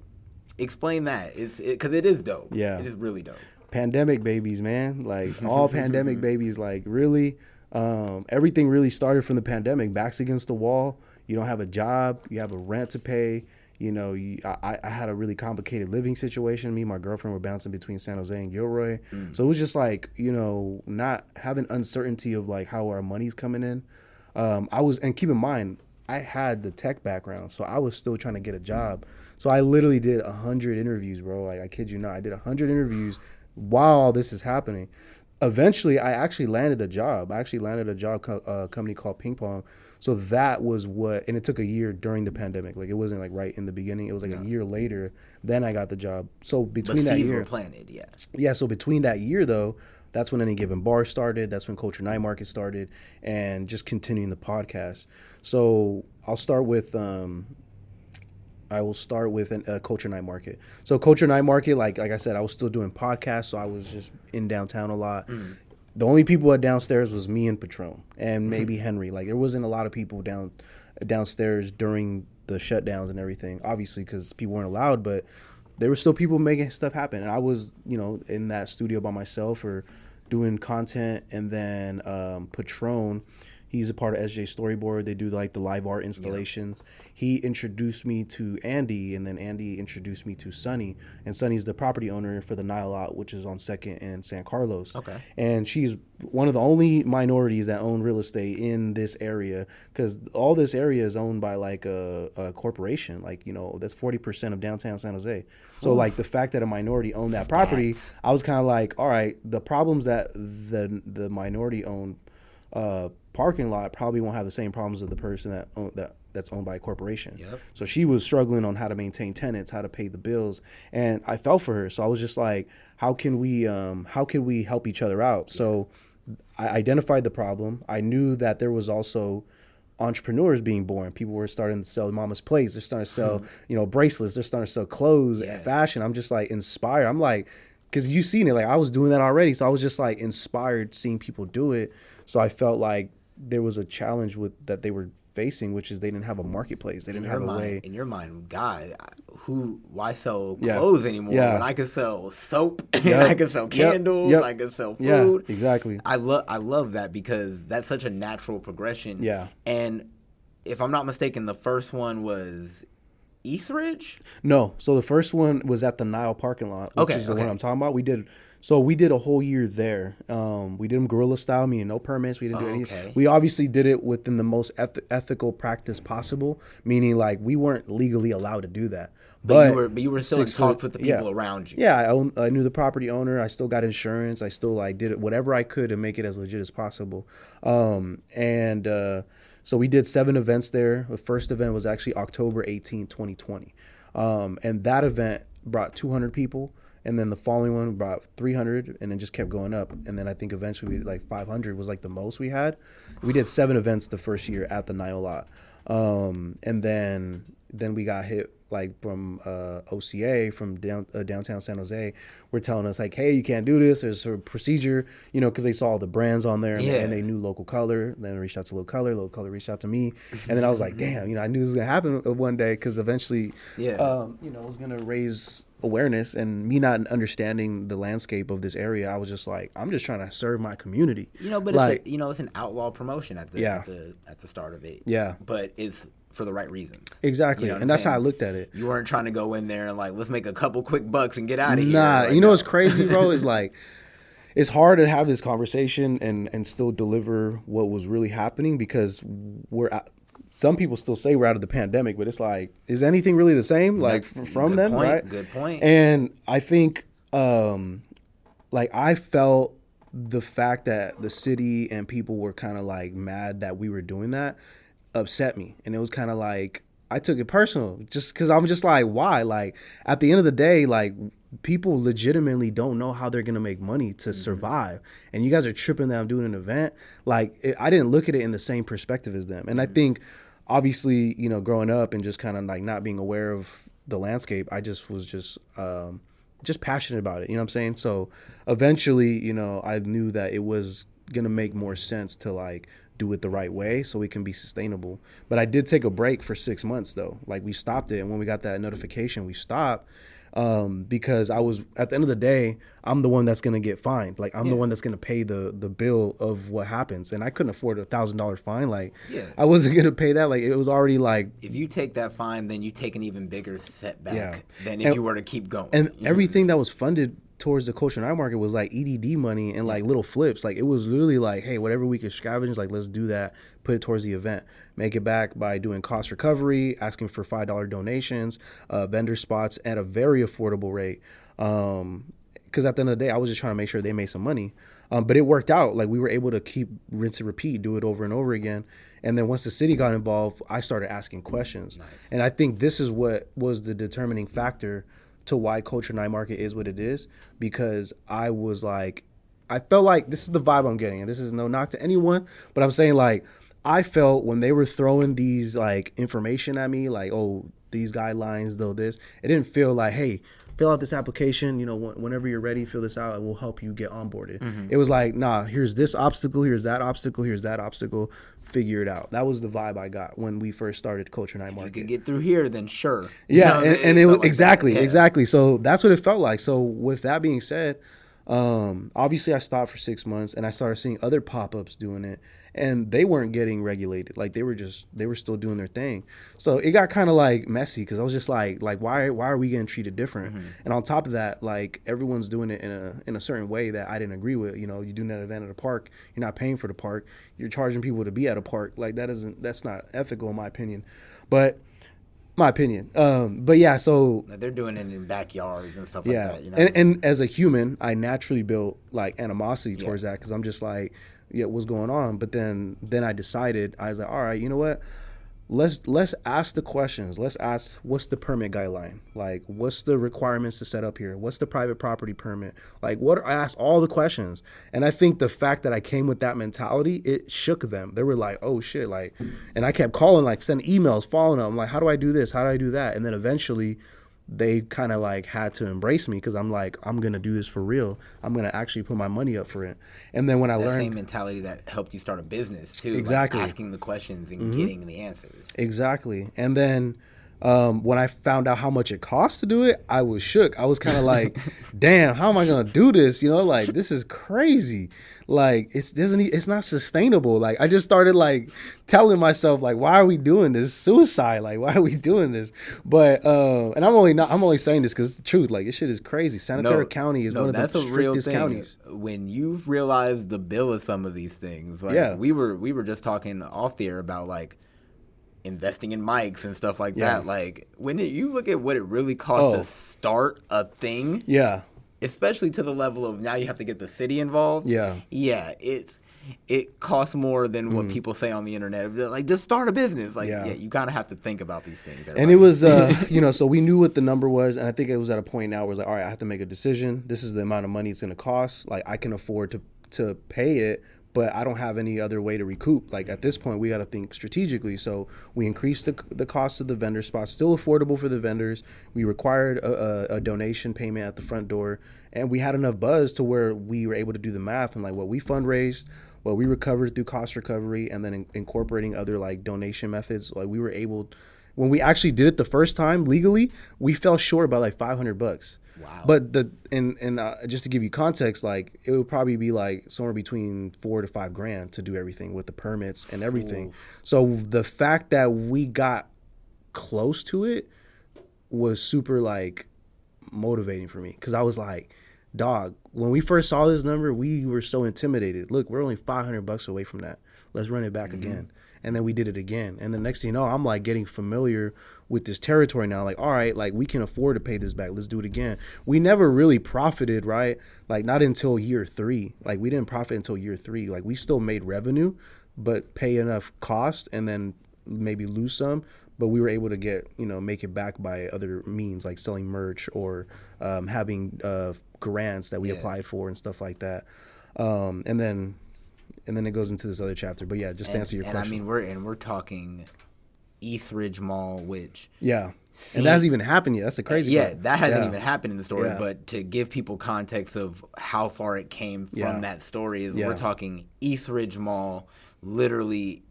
explain that. Because it is dope. It is really dope. Pandemic babies, man. Like, all pandemic babies, like, really. Everything really started from the pandemic. Backs against the wall. You don't have a job. You have a rent to pay. You know, I had a really complicated living situation. Me and my girlfriend were bouncing between San Jose and Gilroy. So it was just like, not having uncertainty of like how our money's coming in. And keep in mind, I had the tech background, so I was still trying to get a job. So I literally did 100 interviews, bro. Like, I kid you not. I did 100 interviews while all this is happening. Eventually, I actually landed a job. Company called Ping Pong. So that was and it took a year during the pandemic. Like, it wasn't like right in the beginning. It was like a year later. Then I got the job. So between that year, were planted, So between that year, though, that's when Any Given Bar started. That's when Culture Night Market started, and just continuing the podcast. So I'll start with I will start with a Culture Night Market. So Culture Night Market, like I said, I was still doing podcasts, so I was just in downtown a lot. The only people at downstairs was me and Patron, and maybe Henry. Like, there wasn't a lot of people downstairs during the shutdowns and everything, obviously, because people weren't allowed, but there were still people making stuff happen. And I was, in that studio by myself or doing content. And then Patron, he's a part of SJ Storyboard. They do like the live art installations. He introduced me to Andy, and then Andy introduced me to Sunny. And Sunny's the property owner for the Nile Lot, which is on 2nd and San Carlos. Okay. And she's one of the only minorities that own real estate in this area, because all this area is owned by like a corporation. Like, that's 40% of downtown San Jose. So like the fact that a minority owned that property, I was kind of like, all right, the problems that the minority owned parking lot probably won't have the same problems of the person that's owned by a corporation. So she was struggling on how to maintain tenants, how to pay the bills, and I felt for her. So I was just like, how can we help each other out? So I identified the problem. I knew that there was also entrepreneurs being born. People were starting to sell mama's plates. They're starting to sell, bracelets. They're starting to sell clothes, fashion. I'm just like inspired. I'm like, because you've seen it. Like, I was doing that already. So I was just like inspired seeing people do it. So I felt like there was a challenge that they were facing, which is they didn't have a marketplace. They didn't have a way. In your mind, God, why sell clothes anymore when I could sell soap, and I could sell candles, I could sell food. Yeah, exactly. I love that, because that's such a natural progression. And if I'm not mistaken, the first one was Eastridge? No. So the first one was at the Nile parking lot, which is the one I'm talking about. We did a whole year there. We did them guerrilla style, meaning no permits. We didn't do anything. We obviously did it within the most ethical practice possible, meaning like we weren't legally allowed to do that. But you were still in talks with the people around you. Yeah, I knew the property owner. I still got insurance. I still like did it whatever I could to make it as legit as possible. So we did 7 events there. The first event was actually October 18, 2020. And that event brought 200 people. And then the following one brought 300 and then just kept going up. And then I think eventually like 500 was like the most we had. We did 7 events the first year at the Nile lot. And then we got hit like from OCA from downtown San Jose. Were telling us like, hey, you can't do this. There's a procedure, because they saw all the brands on there and they knew Local Color. Then I reached out to Local Color reached out to me. And then I was like, damn, I knew this was going to happen one day because eventually, it was going to raise awareness. And me not understanding the landscape of this area, I was just like, I'm just trying to serve my community. But like, it's an outlaw promotion at the start of it. Yeah. But it's for the right reasons. Exactly. And that's how I looked at it. You weren't trying to go in there and like, let's make a couple quick bucks and get out of here. Nah, like, what's crazy, bro, is like, it's hard to have this conversation and still deliver what was really happening because some people still say we're out of the pandemic, but it's like, is anything really the same? Like from them, right? Good point. And I think, like I felt the fact that the city and people were kind of like mad that we were doing that upset me. And it was kind of like, I took it personal just because I'm just like, why? Like at the end of the day, like people legitimately don't know how they're going to make money to survive. And you guys are tripping that I'm doing an event. Like I didn't look at it in the same perspective as them. And I think obviously, growing up and just kind of like not being aware of the landscape, I just was just passionate about it. You know what I'm saying? So eventually, I knew that it was going to make more sense to like do it the right way so it can be sustainable. But I did take a break for 6 months though. Like we stopped it. And when we got that notification, we stopped because I was, at the end of the day, I'm the one that's going to get fined. Like I'm the one that's going to pay the bill of what happens. And I couldn't afford $1,000 fine. Like I wasn't going to pay that. Like it was already like, if you take that fine, then you take an even bigger setback than if you were to keep going. And everything that was funded towards the culture night market was like EDD money and like little flips. Like it was literally like, hey, whatever we could scavenge, like let's do that, put it towards the event, make it back by doing cost recovery, asking for $5 donations, vendor spots at a very affordable rate. Because at the end of the day, I was just trying to make sure they made some money. But it worked out. Like we were able to keep rinse and repeat, do it over and over again. And then once the city got involved, I started asking questions. Nice. And I think this is what was the determining factor to why Culture Night Market is what it is, because I was like, I felt like this is the vibe I'm getting, and this is no knock to anyone, but I'm saying like, I felt when they were throwing these like information at me, like, oh, these guidelines, though this, it didn't feel like, hey, fill out this application, whenever you're ready, fill this out, and we'll help you get onboarded. Mm-hmm. It was like, nah, here's this obstacle, here's that obstacle, here's that obstacle, figure it out. That was the vibe I got when we first started Culture Night Market. If you could get through here, then sure. Yeah, and it was like exactly. So that's what it felt like. So with that being said, obviously I stopped for 6 months and I started seeing other pop-ups doing it, and they weren't getting regulated. Like they were still doing their thing. So it got kind of like messy because I was just like why are we getting treated different? Mm-hmm. And on top of that, like everyone's doing it in a certain way that I didn't agree with. You're doing that event at a park, you're not paying for the park, you're charging people to be at a park. Like that's not ethical in my opinion. But yeah, so they're doing it in backyards and stuff like that. And as a human, I naturally built like animosity towards that because I'm just like, what's going on? But then I decided, I was like, all right, you know what? Let's ask the questions. Let's ask, what's the permit guideline? Like, what's the requirements to set up here? What's the private property permit? Like, I asked all the questions. And I think the fact that I came with that mentality, it shook them. They were like, oh shit, like, and I kept calling, like, sending emails, following them. I'm like, how do I do this? How do I do that? And then eventually they kind of like had to embrace me because I'm like, I'm going to do this for real. I'm going to actually put my money up for it. And then when I learned... That same mentality that helped you start a business too. Exactly. Like asking the questions and getting the answers. Exactly. And then When I found out how much it cost to do it, I was shook. I was kind of like, damn, how am I going to do this? You know, like, this is crazy. Like, it's not sustainable. Like, I just started like telling myself, like, why are we doing this? Suicide. Like, why are we doing this? But, and I'm only saying this because it's the truth. Like, this shit is crazy. Santa Clara County is one of the strictest counties. When you've realized the bill of some of these things, like we were just talking off the air about like investing in mics and stuff like that. Like when you look at what it really costs to start a thing, especially to the level of now you have to get the city involved. It costs more than what people say on the internet. Like, just start a business. Like, you kind of have to think about these things. Everybody. And it was, so we knew what the number was, and I think it was at a point now where it's like, all right, I have to make a decision. This is the amount of money it's going to cost. Like, I can afford to pay it, but I don't have any other way to recoup. Like, at this point, we got to think strategically. So we increased the cost of the vendor spots, still affordable for the vendors. We required a donation payment at the front door, and we had enough buzz to where we were able to do the math and like what we fundraised, what we recovered through cost recovery, and then incorporating other like donation methods. Like, we were able, when we actually did it the first time legally, we fell short by like $500. Wow. But just to give you context, like, it would probably be like somewhere between $4,000 to $5,000 to do everything with the permits and everything. Ooh. So the fact that we got close to it was super like motivating for me, because I was like, dog, when we first saw this number, we were so intimidated. Look, we're only $500 away from that. Let's run it back again. And then we did it again. And the next thing you know, I'm like getting familiar with this territory now. Like, all right, like, we can afford to pay this back. Let's do it again. We never really profited, right? Like, not until year 3. Like, we didn't profit until year 3. Like, we still made revenue, but pay enough cost and then maybe lose some. But we were able to make it back by other means, like selling merch or having grants that we applied for and stuff like that. And then it goes into this other chapter. But yeah, just to answer your question. And I mean, we're talking East Ridge Mall, which and that hasn't even happened yet. That's the crazy part. That hasn't even happened in the story. But to give people context of how far it came from that story is we're talking East Ridge Mall, literally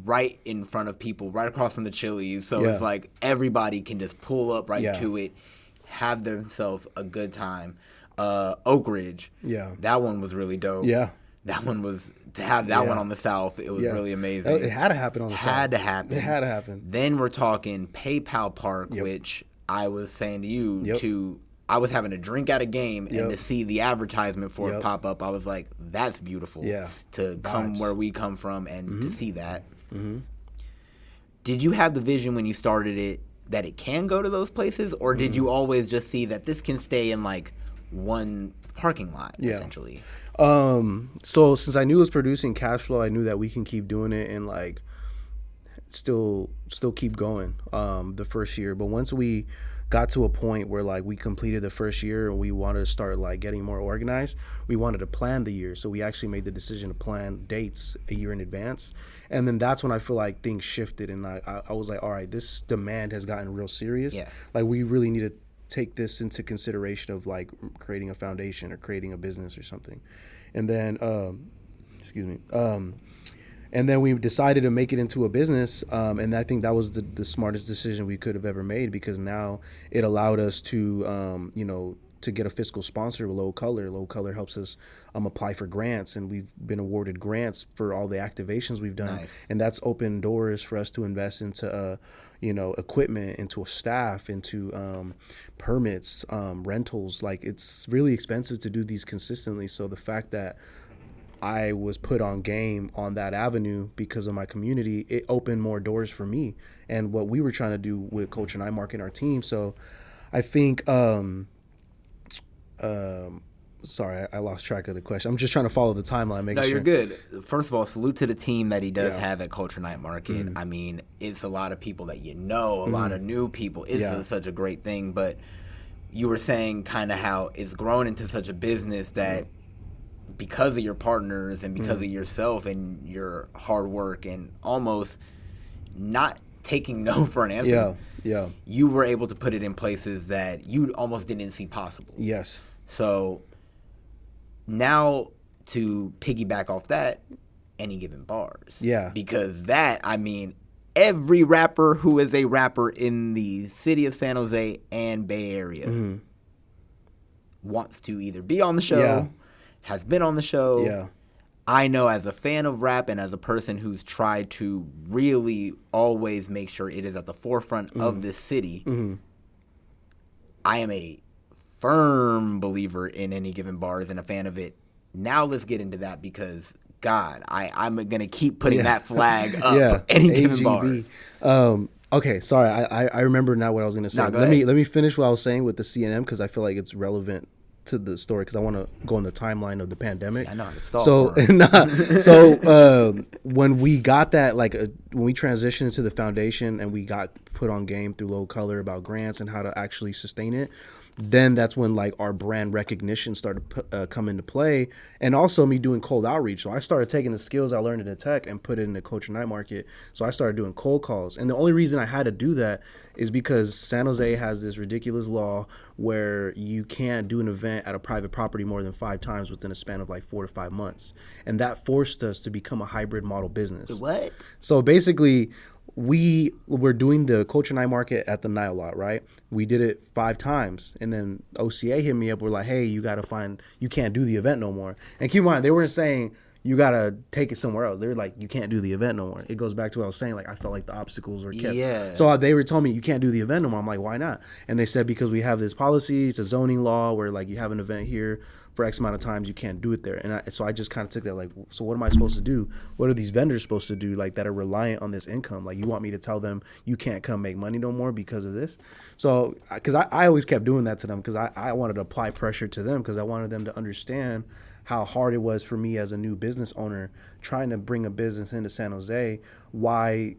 right in front of people, right across from the Chili's. So it's like everybody can just pull up to it, have themselves a good time. Oak Ridge, that one was really dope. That one was, to have that one on the South, it was really amazing. It had to happen on the South. Had to happen. It had to happen. Then we're talking PayPal Park, which I was saying to you, I was having a drink at a game, and to see the advertisement for it pop up, I was like, that's beautiful. To come where we come from and to see that. Did you have the vision when you started it that it can go to those places, or did you always just see that this can stay in like one parking lot, essentially? So since I knew it was producing cash flow, I knew that we can keep doing it and like still keep going the first year. But once we got to a point where like we completed the first year and we wanted to start like getting more organized, we wanted to plan the year. So we actually made the decision to plan dates a year in advance. And then that's when I feel like things shifted, and I was like, all right, this demand has gotten real serious. Like, we really need to take this into consideration of like creating a foundation or creating a business or something. And then and then we decided to make it into a business, and I think that was the smartest decision we could have ever made, because now it allowed us to to get a fiscal sponsor with Low Color. Low Color helps us apply for grants, and we've been awarded grants for all the activations we've done. Nice. And that's opened doors for us to invest into equipment, into a staff, into permits, rentals. Like, it's really expensive to do these consistently. So the fact that I was put on game on that avenue because of my community, it opened more doors for me and what we were trying to do with Culture Night Market and our team. So I think, sorry, I lost track of the question. I'm just trying to follow the timeline. No, you're good. First of all, salute to the team that he does have at Culture Night Market. I mean, it's a lot of people that a lot of new people. It's such a great thing. But you were saying kind of how it's grown into such a business that because of your partners and because of yourself and your hard work and almost not taking no for an answer, you were able to put it in places that you almost didn't see possible. Yes. So now, to piggyback off that, Any Given Bars. Yeah. Because that, I mean, every rapper who is a rapper in the city of San Jose and Bay Area wants to either be on the show, has been on the show. Yeah. I know as a fan of rap and as a person who's tried to really always make sure it is at the forefront of this city, I am a firm believer in any given bars and a fan of it. Now let's get into that because, God, I'm going to keep putting that flag up any given bar. Okay, sorry. I remember now what I was going to say. No, let me finish what I was saying with the CNM because I feel like it's relevant to the story because I want to go in the timeline of the pandemic. I know how to stall. So when we got that, like when we transitioned into the foundation and we got put on game through Low Color about grants and how to actually sustain it, then that's when like our brand recognition started come into play, and also me doing cold outreach. So I started taking the skills I learned in the tech and put it in the culture night market. So I started doing cold calls, and the only reason I had to do that is because San Jose has this ridiculous law where you can't do an event at a private property more than 5 times within a span of like 4 to 5 months, and that forced us to become a hybrid model business. What? So basically, we were doing the culture night market at the Nile lot, right? We did it 5 times, and then OCA hit me up. We're like, hey, you can't do the event no more. And keep in mind, they weren't saying you gotta take it somewhere else. They were like, you can't do the event no more. It goes back to what I was saying. Like, I felt like the obstacles were kept. Yeah. So they were telling me you can't do the event no more. I'm like, why not? And they said because we have this policy, it's a zoning law where like you have an event here for X amount of times, you can't do it there. And so I just kind of took that like, so what am I supposed to do? What are these vendors supposed to do like that are reliant on this income? Like, you want me to tell them you can't come make money no more because of this? So because I always kept doing that to them because I wanted to apply pressure to them because I wanted them to understand how hard it was for me as a new business owner trying to bring a business into San Jose, why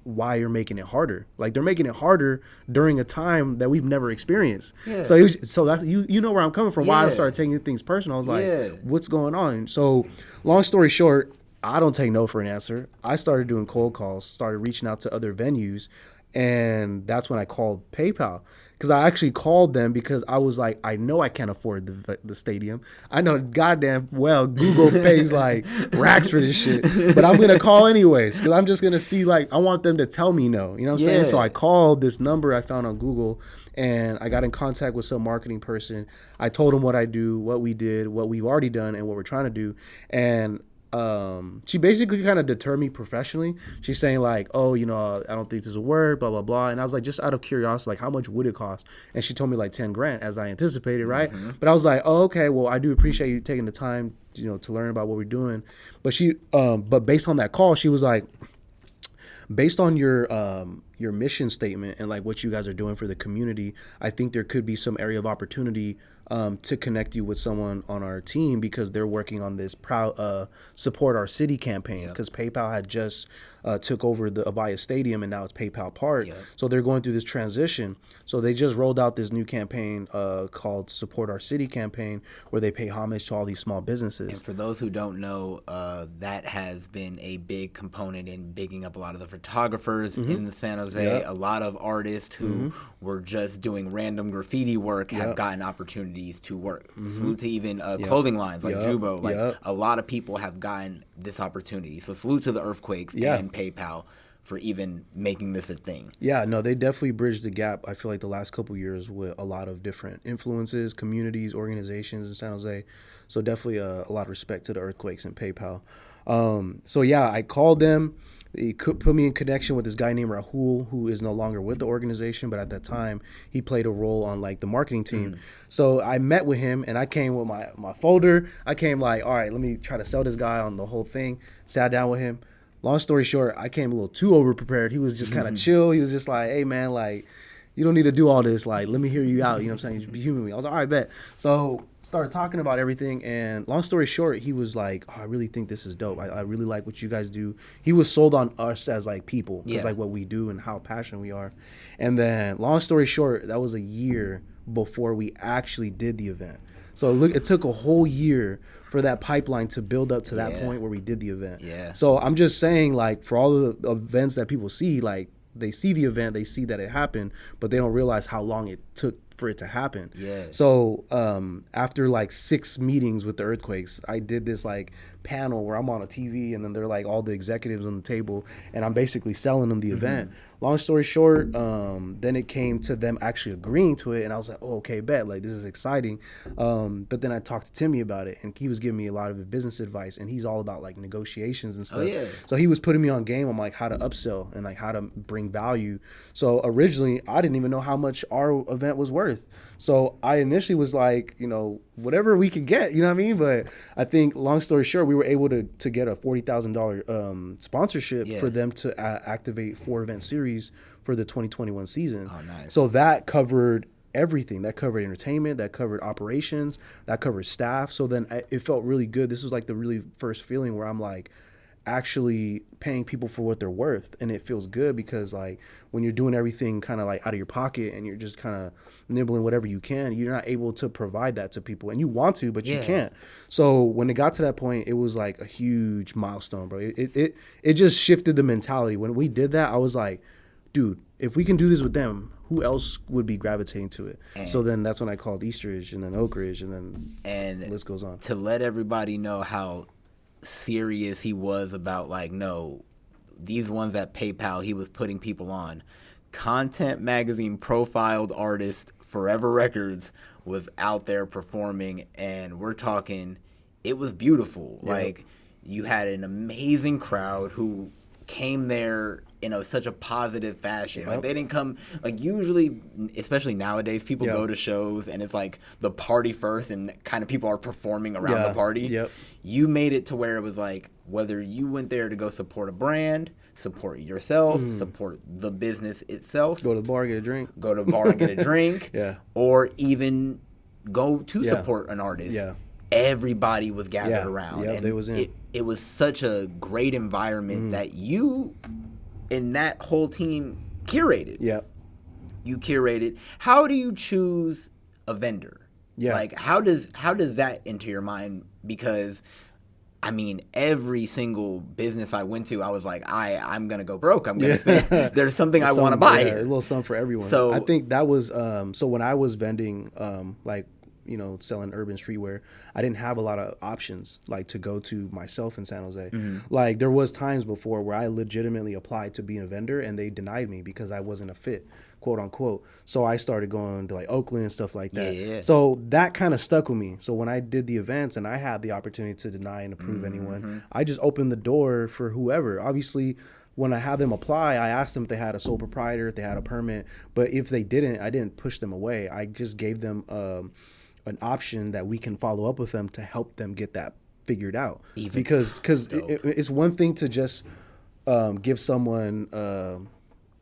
you're making it harder. Like, they're making it harder during a time that we've never experienced. Yeah. So that's you know where I'm coming from. Why I started taking things personal. I was like, what's going on? So long story short, I don't take no for an answer. I started doing cold calls, started reaching out to other venues, and that's when I called PayPal. Because I actually called them because I was like, I know I can't afford the stadium. I know goddamn well Google pays like racks for this shit. But I'm going to call anyways because I'm just going to see, like, I want them to tell me no. You know what I'm saying? So I called this number I found on Google, and I got in contact with some marketing person. I told them what I do, what we did, what we've already done, and what we're trying to do. And she basically kind of deterred me professionally. She's saying like, oh, you know, I don't think this will work, blah, blah, blah. And I was like, just out of curiosity, like, how much would it cost? And she told me like 10 grand as I anticipated, right? But I was like, oh, okay, well, I do appreciate you taking the time, you know, to learn about what we're doing. But but based on that call, she was like, based on your mission statement and like what you guys are doing for the community, I think there could be some area of opportunity to connect you with someone on our team because they're working on this support our city campaign because PayPal had just took over the Avaya Stadium and now it's PayPal Park. So they're going through this transition. So they just rolled out this new campaign called Support Our City campaign where they pay homage to all these small businesses. And for those who don't know, that has been a big component in bigging up a lot of the photographers in the San Jose. A lot of artists who were just doing random graffiti work have gotten opportunities to work. Salute to even clothing lines like Jubo. Like a lot of people have gotten this opportunity. So salute to the Earthquakes and PayPal for even making this a thing. Yeah, no, they definitely bridged the gap, I feel like, the last couple of years with a lot of different influences, communities, organizations in San Jose. So definitely a lot of respect to the Earthquakes and PayPal. So yeah, I called them. He put me in connection with this guy named Rahul, who is no longer with the organization, but at that time he played a role on like the marketing team. So I met with him and I came with my folder. I came like, all right, let me try to sell this guy on the whole thing. Sat down with him. Long story short, I came a little too over prepared. He was just kind of chill. He was just like, hey man, like, you don't need to do all this. Like, let me hear you out. You know what I'm saying? Just be human with me. I was like, all right, bet. So started talking about everything. And long story short, he was like, oh, I really think this is dope. I really like what you guys do. He was sold on us as like people. Because like what we do and how passionate we are. And then long story short, that was a year before we actually did the event. So look, it took a whole year for that pipeline to build up to that point where we did the event. So I'm just saying, like, for all the events that people see, like, they see the event, they see that it happened, but they don't realize how long it took for it to happen. So after like 6 meetings with the Earthquakes, I did this like panel where I'm on a TV and then they're like all the executives on the table and I'm basically selling them the event. Long story short, then it came to them actually agreeing to it, and I was like, oh, okay, bet, like this is exciting. But then I talked to Timmy about it, and he was giving me a lot of business advice, and he's all about like negotiations and stuff. Oh, yeah. So he was putting me on game on like how to upsell and like how to bring value. So originally I didn't even know how much our event was worth. So I initially was like, you know, whatever we could get, you know what I mean? But I think, long story short, we were able to get a $40,000 sponsorship for them to activate 4 event series for the 2021 season. Oh, nice. So that covered everything. That covered entertainment, that covered operations, that covered staff. So then it felt really good. This was like the really first feeling where I'm like, actually paying people for what they're worth, and it feels good because like when you're doing everything kind of like out of your pocket and you're just kind of nibbling whatever you can, you're not able to provide that to people, and you want to but you can't. So when it got to that point, it was like a huge milestone, bro. It just shifted the mentality. When we did that, I was like, dude, if we can do this with them, who else would be gravitating to it? So then that's when I called Eastridge and then Oak Ridge, and then the list goes on. To let everybody know how serious he was about, like, no, these ones at PayPal, he was putting people on. Content Magazine profiled artist Forever Records was out there performing, and we're talking, it was beautiful. Yep. Like, you had an amazing crowd who came there in such a positive fashion. Yep. Like, they didn't come, like, usually, especially nowadays, people go to shows and it's like the party first and kind of people are performing around the party. Yep. You made it to where it was like, whether you went there to go support a brand, support yourself, support the business itself. Go to the bar, get a drink. Go to the bar and get a drink. Or even go to support an artist. Yeah. Everybody was gathered around. Yeah, and they was in. It was such a great environment that you and that whole team curated. Yeah. You curated. How do you choose a vendor? Yeah. Like, how does that enter your mind? Because, I mean, every single business I went to, I was like, I'm going to go broke. I'm going to spend. There's something I want to buy here. A little something for everyone. So I think that was, so when I was vending, like, you know, selling urban streetwear, I didn't have a lot of options like to go to myself in San Jose. Like, there was times before where I legitimately applied to be a vendor and they denied me because I wasn't a fit, quote unquote. So I started going to like Oakland and stuff like that. Yeah. So that kind of stuck with me. So when I did the events and I had the opportunity to deny and approve anyone, I just opened the door for whoever. Obviously, when I had them apply, I asked them if they had a sole proprietor, if they had a permit. But if they didn't, I didn't push them away. I just gave them an option that we can follow up with them to help them get that figured out. Because it's one thing to just give someone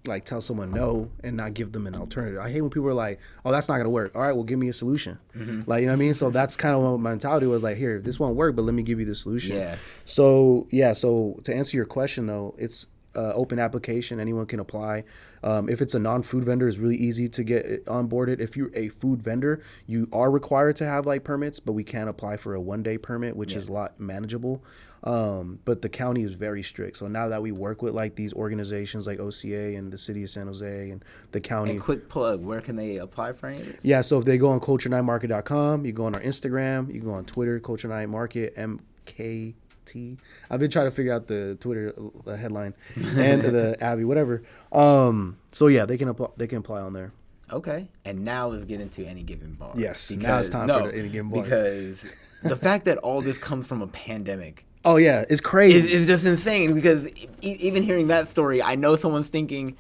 like tell someone no and not give them an alternative. I hate when people are like, oh, that's not gonna work. All right, well, give me a solution. Like, you know what I mean? So that's kind of what my mentality was, like, here, this won't work, but let me give you the solution. So to answer your question though, it's open application. Anyone can apply. If it's a non-food vendor, it's really easy to get onboarded. If you're a food vendor, you are required to have like permits, but we can apply for a 1-day permit, which is a lot manageable. But the county is very strict. So now that we work with like these organizations like OCA and the city of San Jose and the county. And quick plug, where can they apply for any of this? Yeah, so if they go on culture9market.com, you go on our Instagram, you go on Twitter, Culture Night Market, MKT. I've been trying to figure out the Twitter headline and the Abby, whatever. So yeah, they can apply on there. Okay, and now let's get into Any Given Bar. Yes, now it's time for the Any Given Bar. Because the fact that all this comes from a pandemic. Oh yeah, it's crazy. It's just insane, because even hearing that story, I know someone's thinking,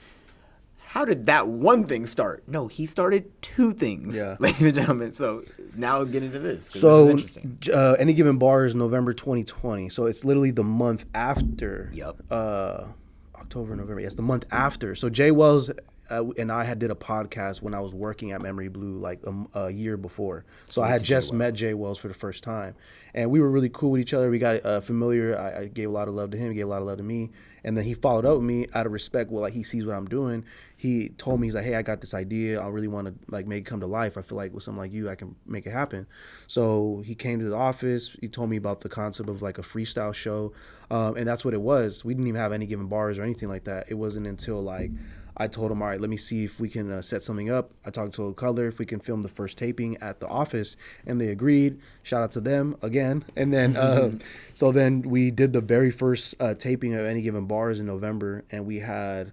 how did that one thing start? No, he started 2 things, ladies and gentlemen. So now get into this. So this is interesting. Any Given Bar is November 2020. So it's literally the month after. October, November. Yes, the month after. So Jay Wells and I did a podcast when I was working at Memory Blue like a year before. So I had just met Jay Wells for the first time. And we were really cool with each other. We got familiar. I gave a lot of love to him. He gave a lot of love to me. And then he followed up with me out of respect. Well, like, he sees what I'm doing. He told me, he's like, hey, I got this idea. I really want to like make it come to life. I feel like with someone like you, I can make it happen. So he came to the office. He told me about the concept of like a freestyle show. And that's what it was. We didn't even have any given bars or anything like that. It wasn't until like I told him, all right, let me see if we can set something up. I talked to Color if we can film the first taping at the office, and they agreed. Shout out to them again. And then, so then we did the very first taping of Any Given Bars in November, and we had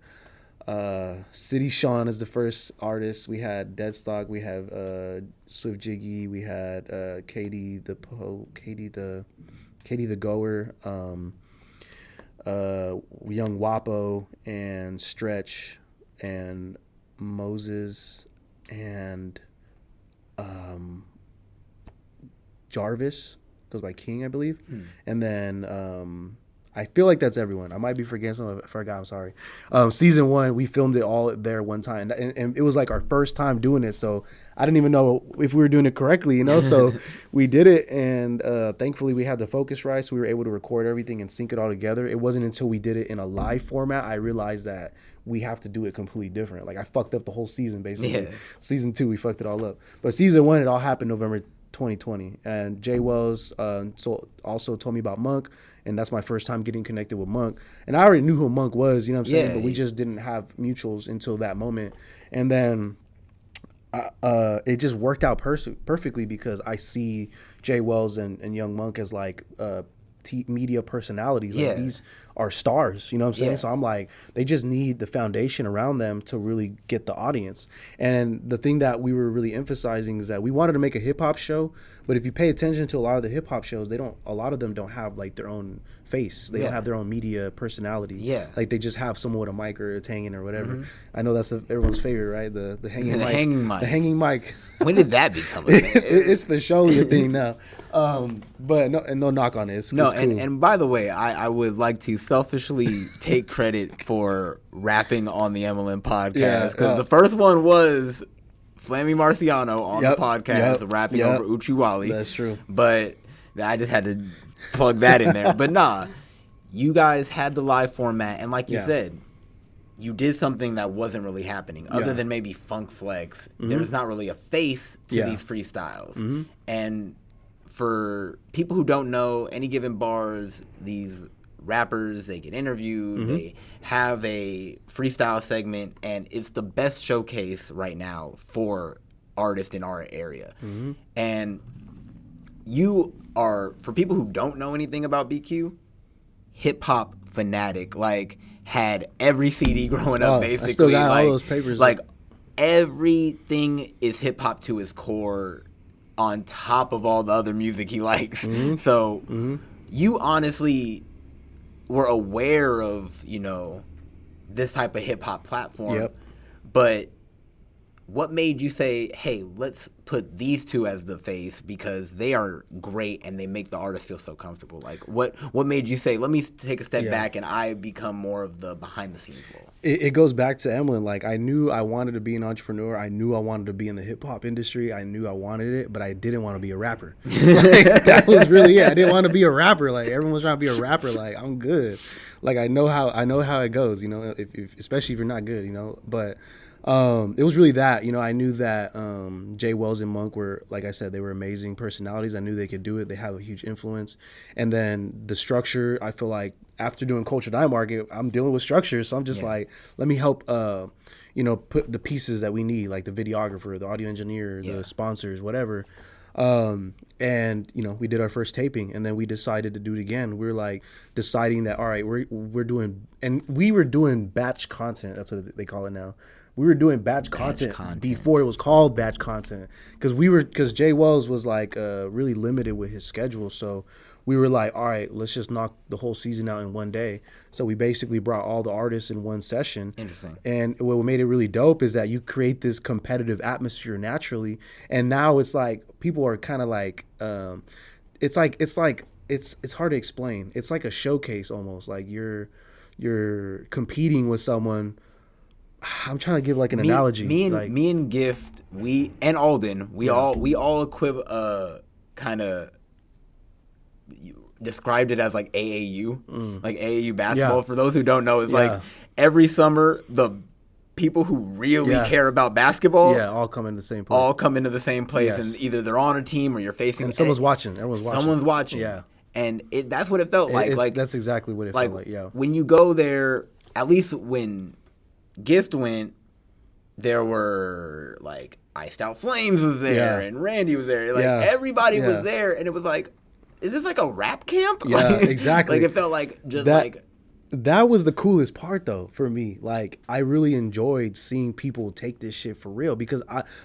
City Sean as the first artist. We had Deadstock. We had Swift Jiggy. We had Katie the Goer. Young Wapo and Stretch and Moses and Jarvis goes by King, I believe. And then I feel like that's everyone. I might be forgetting some. If I forgot, I'm sorry. Season 1, we filmed it all there one time, and it was like our first time doing it. So I didn't even know if we were doing it correctly, you know. So we did it, and thankfully we had the focus right, so we were able to record everything and sync it all together. It wasn't until we did it in a live format I realized that we have to do it completely different. Like I fucked up the whole season basically. Yeah. Season 2, we fucked it all up. But season 1, it all happened November 2020, and Jay Wells also told me about Monk, and that's my first time getting connected with Monk. And I already knew who Monk was, you know what I'm saying? Yeah, but we just didn't have mutuals until that moment. And then it just worked out perfectly because I see Jay Wells and Young Monk as like media personalities. Like these are stars, you know what I'm saying? So I'm like, they just need the foundation around them to really get the audience. And the thing that we were really emphasizing is that we wanted to make a hip hop show, but if you pay attention to a lot of the hip hop shows, a lot of them don't have like their own face. They don't have their own media personality. Yeah. Like they just have someone with a mic or it's hanging or whatever. I know that's everyone's favorite, right? The hanging mic. The hanging mic. When did that become a thing? It's for surely a thing now. But no knock on it. It's cool. And by the way, I would like to selfishly take credit for rapping on the EMLN podcast, because the first one was Flammy Marciano on the podcast rapping over Uchiwali. That's true. But I just had to plug that in there. But nah, you guys had the live format, and like you said, you did something that wasn't really happening other than maybe Funk Flex. There's not really a face to these freestyles. And for people who don't know, Any Given Bars, these rappers, they get interviewed, they have a freestyle segment, and it's the best showcase right now for artists in our area. And you are, for people who don't know anything about BQ, hip-hop fanatic, like had every CD growing up basically. I still got all those papers. Like everything is hip-hop to his core on top of all the other music he likes. So you honestly were aware of, you know, this type of hip hop platform. But what made you say, hey, let's put these two as the face because they are great and they make the artist feel so comfortable? Like what made you say, let me take a step back and I become more of the behind the scenes role? It goes back to EMLN. Like I knew I wanted to be an entrepreneur. I knew I wanted to be in the hip hop industry. I knew I wanted it, but I didn't want to be a rapper. Like, that was really it. I didn't want to be a rapper. Like everyone was trying to be a rapper. Like I'm good. Like I know how it goes. You know, if especially if you're not good. You know, but. It was really that, you know, I knew that Jay Wells and Monk were, like I said, they were amazing personalities. I knew they could do it. They have a huge influence. And then the structure, I feel like after doing Culture Dime Market, I'm dealing with structure. So I'm just like, let me help, you know, put the pieces that we need, like the videographer, the audio engineer, the sponsors, whatever. And, you know, we did our first taping and then we decided to do it again. We were like deciding that, all right, we're doing, and we were doing batch content. That's what they call it now. We were doing batch content before it was called batch content because Jay Wells was like really limited with his schedule. So we were like, all right, let's just knock the whole season out in one day. So we basically brought all the artists in one session. Interesting. And what made it really dope is that you create this competitive atmosphere naturally. And now it's like people are kind of like, it's hard to explain. It's like a showcase almost. Like you're competing with someone. I'm trying to give like an analogy. Me and Gift, and Alden, we all kind of described it as like AAU, like AAU basketball. Yeah. For those who don't know, it's like every summer the people who really care about basketball, all come into the same place. Yes. And either they're on a team or you're facing. And someone's watching. Everyone's watching. Someone's watching. Yeah. And that's what it felt like. That's exactly what it felt like. Yeah. When you go there, at least when Gift went, there were like Iced Out Flames was there and Randy was there. Like everybody was there, and it was like, is this like a rap camp? Yeah, like, exactly. Like it felt like just that was the coolest part though for me. Like I really enjoyed seeing people take this shit for real, because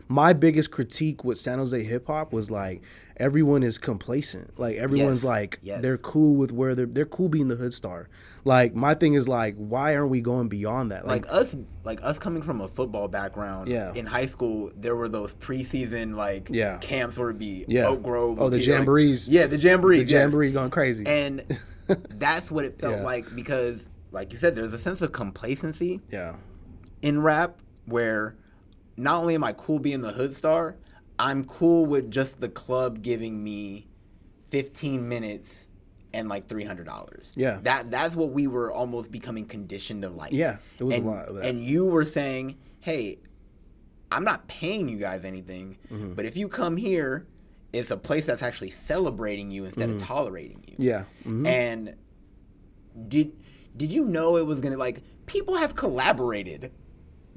my biggest critique with San Jose hip hop was like everyone is complacent. Like everyone's they're cool with where they're cool being the hood star. Like my thing is like, why aren't we going beyond that? Like us coming from a football background. In high school, there were those preseason camps where it'd be Oak Grove. Oh, the jamborees. The jamboree. The jamboree going crazy. And that's what it felt like, because like you said, there's a sense of complacency in rap where not only am I cool being the hood star, I'm cool with just the club giving me 15 minutes and like $300. Yeah. That's what we were almost becoming conditioned to like. Yeah, it was a lot of that. And you were saying, hey, I'm not paying you guys anything, but if you come here, it's a place that's actually celebrating you instead of tolerating you. Yeah. And did you know it was going to, like, people have collaborated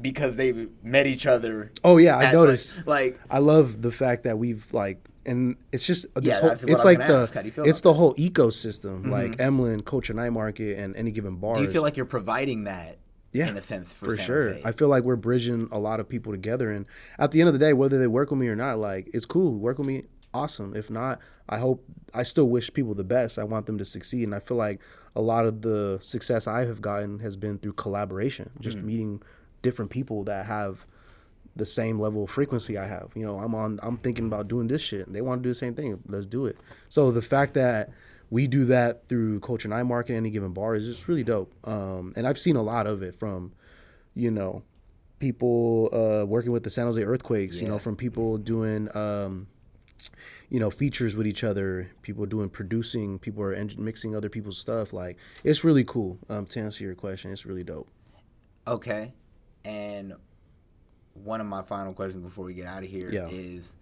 because they met each other. Oh, yeah, I noticed. Like, I love the fact that we've, like, and it's just, it's like the whole ecosystem, like EMLN, Culture Night Market, and any given bars. Do you feel like you're providing that? In a sense, for San sure. Jose? I feel like we're bridging a lot of people together, and at the end of the day, whether they work with me or not, like, it's cool. Work with me, awesome. If not, I still wish people the best. I want them to succeed, and I feel like a lot of the success I have gotten has been through collaboration, just meeting different people that have the same level of frequency I have. You know, I'm thinking about doing this shit, and they want to do the same thing. Let's do it. So the fact that we do that through Culture Night Market, any given bar, is just really dope. And I've seen a lot of it from, you know, people working with the San Jose Earthquakes, you know, from people doing, you know, features with each other, people doing producing, people are mixing other people's stuff. Like, it's really cool. To answer your question, it's really dope. Okay. And one of my final questions before we get out of here is,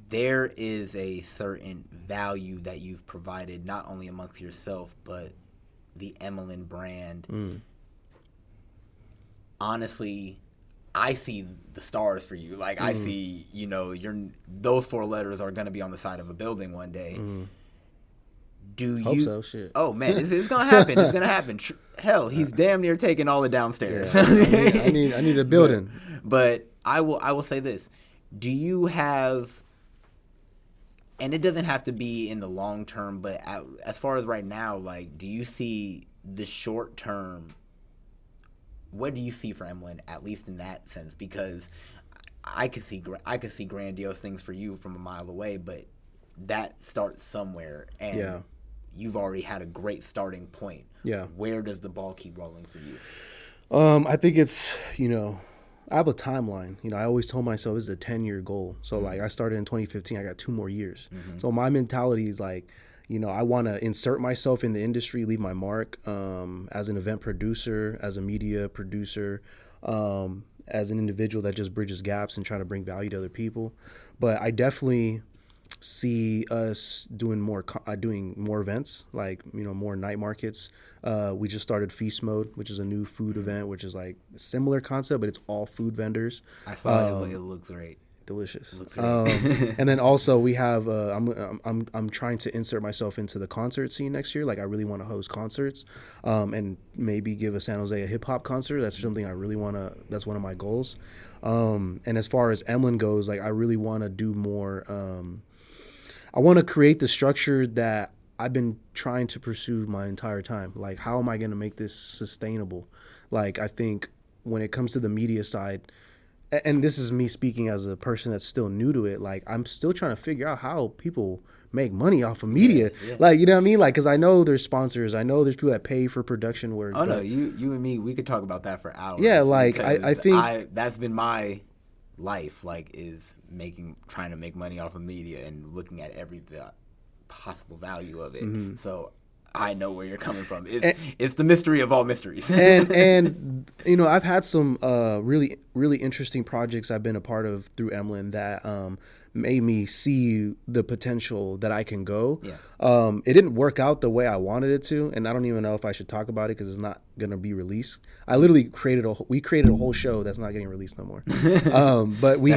there is a certain value that you've provided not only amongst yourself, but the EMLN brand. Honestly, I see the stars for you. Like, I see, you know, those 4 letters are going to be on the side of a building one day. Do you? Hope so, shit. Oh, man, it's going to happen. It's going to happen. Hell, he's damn near taking all the downstairs. I need a building. But I will say this. Do you have, and it doesn't have to be in the long term, but as far as right now, like, do you see the short term? What do you see for EMLN, at least in that sense? Because I could see grandiose things for you from a mile away, but that starts somewhere, and you've already had a great starting point. Yeah. Where does the ball keep rolling for you? I think it's, you know, I have a timeline. You know, I always told myself this is a 10-year goal. So, like, I started in 2015. I got 2 more years. So my mentality is, like, you know, I want to insert myself in the industry, leave my mark as an event producer, as a media producer, as an individual that just bridges gaps and try to bring value to other people. But I definitely see us doing more events, like, you know, more night markets. We just started FeastMode, which is a new food event, which is like a similar concept, but it's all food vendors. I saw it looks great. Delicious. It looks great. And then also we have I'm trying to insert myself into the concert scene next year. Like, I really want to host concerts, and maybe give a San Jose a hip hop concert. That's something I really want to. That's one of my goals. And as far as EMLN goes, like, I really want to do more. I want to create the structure that I've been trying to pursue my entire time. Like, how am I going to make this sustainable? Like, I think when it comes to the media side, and this is me speaking as a person that's still new to it, like, I'm still trying to figure out how people make money off of media. Like, you know what I mean? Like, because I know there's sponsors. I know there's people that pay for production work. Oh, no, you and me, we could talk about that for hours. Yeah, like, I think that's been my life, like, is trying to make money off of media and looking at every possible value of it. So I know where you're coming from. It's the mystery of all mysteries. and you know, I've had some really, really interesting projects I've been a part of through EMLN that made me see the potential that I can go. Yeah. It didn't work out the way I wanted it to, and I don't even know if I should talk about it because it's not gonna be released. I literally created a whole show that's not getting released no more. But we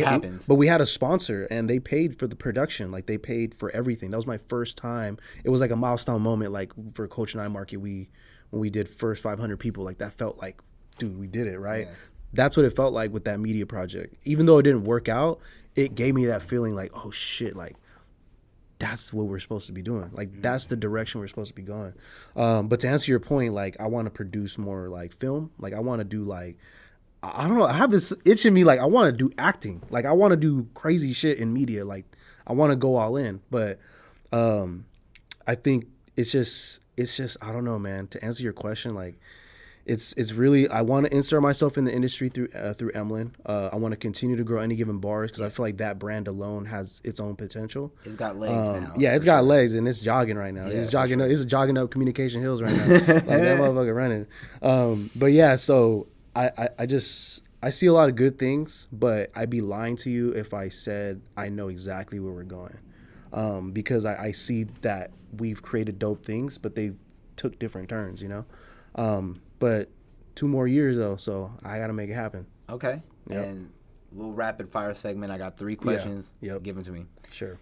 had a sponsor, and they paid for the production. Like, they paid for everything. That was my first time. It was like a milestone moment. Like, for Coach and I Market, when we did first 500 people, like, that felt like, dude, we did it, right? Yeah. That's what it felt like with that media project. Even though it didn't work out, it gave me that feeling like, oh shit, like, that's what we're supposed to be doing. Like, that's the direction we're supposed to be going. But to answer your point, like, I want to produce more, like, film. Like, I want to do, like, I don't know, I have this itch in me, like, I want to do acting. Like, I want to do crazy shit in media. Like, I want to go all in. But I think it's just, I don't know, man. To answer your question, like, it's really, I want to insert myself in the industry through EMLN. I want to continue to grow Any Given Bars because I feel like that brand alone has its own potential. It's got legs now. Yeah, it's got legs, and it's jogging right now. It's jogging up. It's jogging up Communication Hills right now. Like, that motherfucker running. But yeah, so I see a lot of good things, but I'd be lying to you if I said I know exactly where we're going. Because I see that we've created dope things, but they took different turns, you know. But 2 more years, though, so I got to make it happen. Okay. Yep. And a little rapid fire segment. I got 3 questions. Yep. Give them to me. Sure.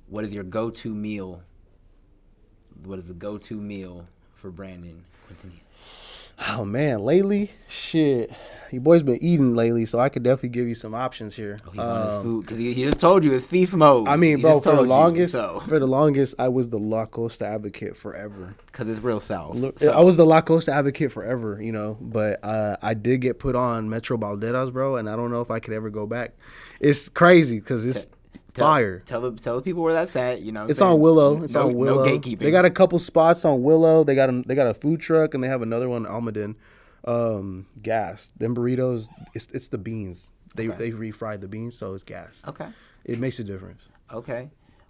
What is your go-to meal? What is the go-to meal for Brandon Quintanilla? Oh, man. Lately, shit. Your boy's been eating lately, so I could definitely give you some options here. Oh, he's on his food because he just told you it's feast mode. I mean, bro, for the longest, I was the La Costa advocate forever. Because it's real South. I was the La Costa advocate forever, you know, but I did get put on Metro Balderas, bro, and I don't know if I could ever go back. It's crazy because it's fire. Tell the people where that's at. You know, it's on Willow. It's on Willow. No gatekeeping. They got a couple spots on Willow. They got a food truck, and they have another one in Almaden. Gas. Them burritos. It's the beans. They refried the beans, so it's gas. Okay. It makes a difference. Okay.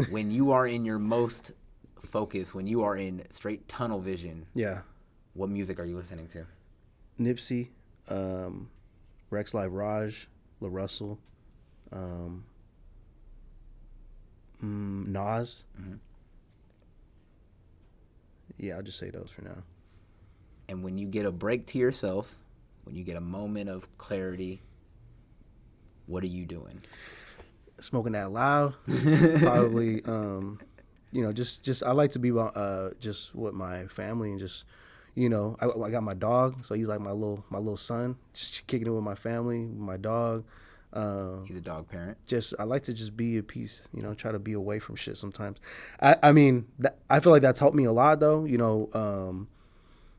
When you are in your most focus, when you are in straight tunnel vision. Yeah. What music are you listening to? Nipsey, Rex Live Raj, La Russell, Nas. Mm-hmm. Yeah, I'll just say those for now. And when you get a break to yourself, when you get a moment of clarity, what are you doing? Smoking that loud, probably. You know, just I like to be just with my family and just, you know, I got my dog, so he's like my little son. Just kicking it with my family, with my dog. He's a dog parent. I like to just be at peace, you know, try to be away from shit sometimes. I mean, I feel like that's helped me a lot, though. You know,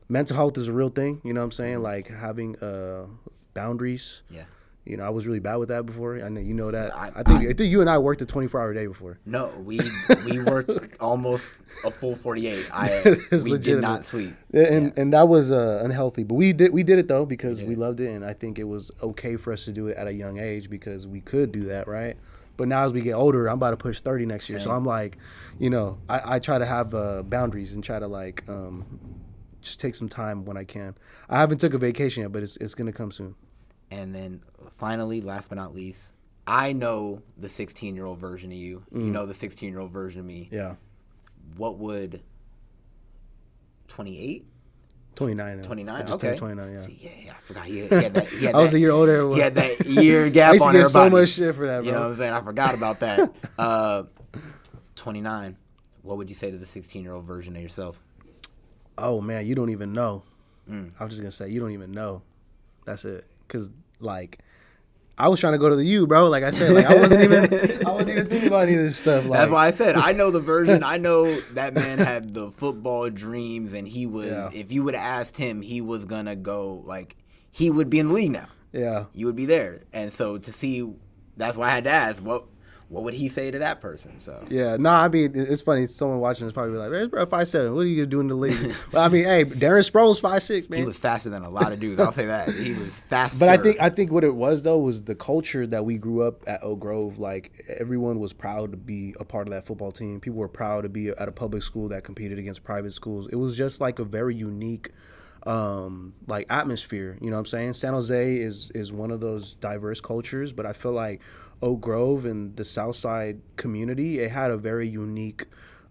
mental health is a real thing. You know what I'm saying? Like having boundaries. Yeah. You know, I was really bad with that before. I know you know that. I think you and I worked a 24-hour day before. No, we worked almost a full 48. We did not sleep. And that was unhealthy. But we did it though because we loved it, and I think it was okay for us to do it at a young age because we could do that, right? But now as we get older, I'm about to push 30 next year, so I'm like, you know, I try to have boundaries and try to like just take some time when I can. I haven't took a vacation yet, but it's gonna come soon. And then finally, last but not least, I know the 16-year-old version of you. You know the 16-year-old version of me. Yeah. What would 28? 29. 29? I just okay. turned 29, yeah. See, yeah, I forgot. He had that, I was a year older. He had that year gap I used to on get everybody. so much shit for that, bro. You know what I'm saying? I forgot about that. 29. What would you say to the 16-year-old version of yourself? Oh, man, you don't even know. I'm just going to say, you don't even know. That's it. Because, like, I was trying to go to the U, bro. Like I said, like I wasn't even thinking about any of this stuff. Like, that's why I said I know the version. I know that man had the football dreams, and he was. Yeah. If you would have asked him, he was gonna go. Like he would be in the league now. Yeah, you would be there. And so to see, that's why I had to ask what would he say to that person? So yeah, no, I mean it's funny. Someone watching this probably like, "Hey, bro, 5'7". What are you gonna do in the league?" But I mean, hey, Darren Sproles 5'6", man. He was faster than a lot of dudes. I'll say that he was faster. But I think what it was though was the culture that we grew up at Oak Grove. Like everyone was proud to be a part of that football team. People were proud to be at a public school that competed against private schools. It was just like a very unique like atmosphere. You know what I'm saying? San Jose is one of those diverse cultures, but I feel like Oak Grove and the Southside community, it had a very unique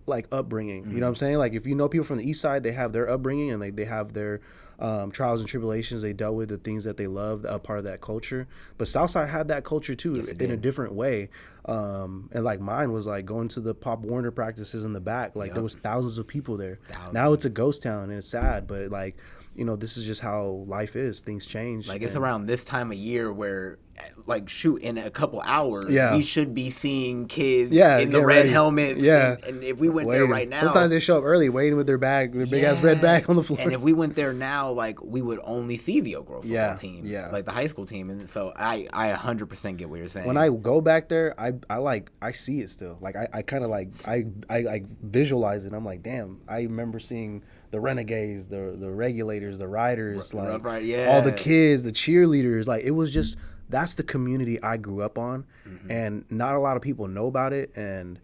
like upbringing. You know what I'm saying? Like if you know people from the East Side, they have their upbringing and they have their trials and tribulations they dealt with, the things that they loved, a part of that culture. But Southside had that culture too, in a different way. And like mine was like going to the Pop Warner practices in the back. Like there was thousands of people there. Now it's a ghost town and it's sad, but like, you know, this is just how life is. Things change. Like it's around this time of year where, like, shoot, in a couple hours, we should be seeing kids in the red helmets. Yeah, and if we went there right now, sometimes they show up early, waiting with their bag, their big ass red bag on the floor. And if we went there now, like, we would only see the Oak Grove football team, like the high school team. And so I 100% get what you're saying. When I go back there, I see it still. Like I kind of like I visualize it. I'm like, damn, I remember seeing the Renegades, the Regulators, the Riders, like all the kids, the cheerleaders. Like it was just. That's the community I grew up on, and not a lot of people know about it, and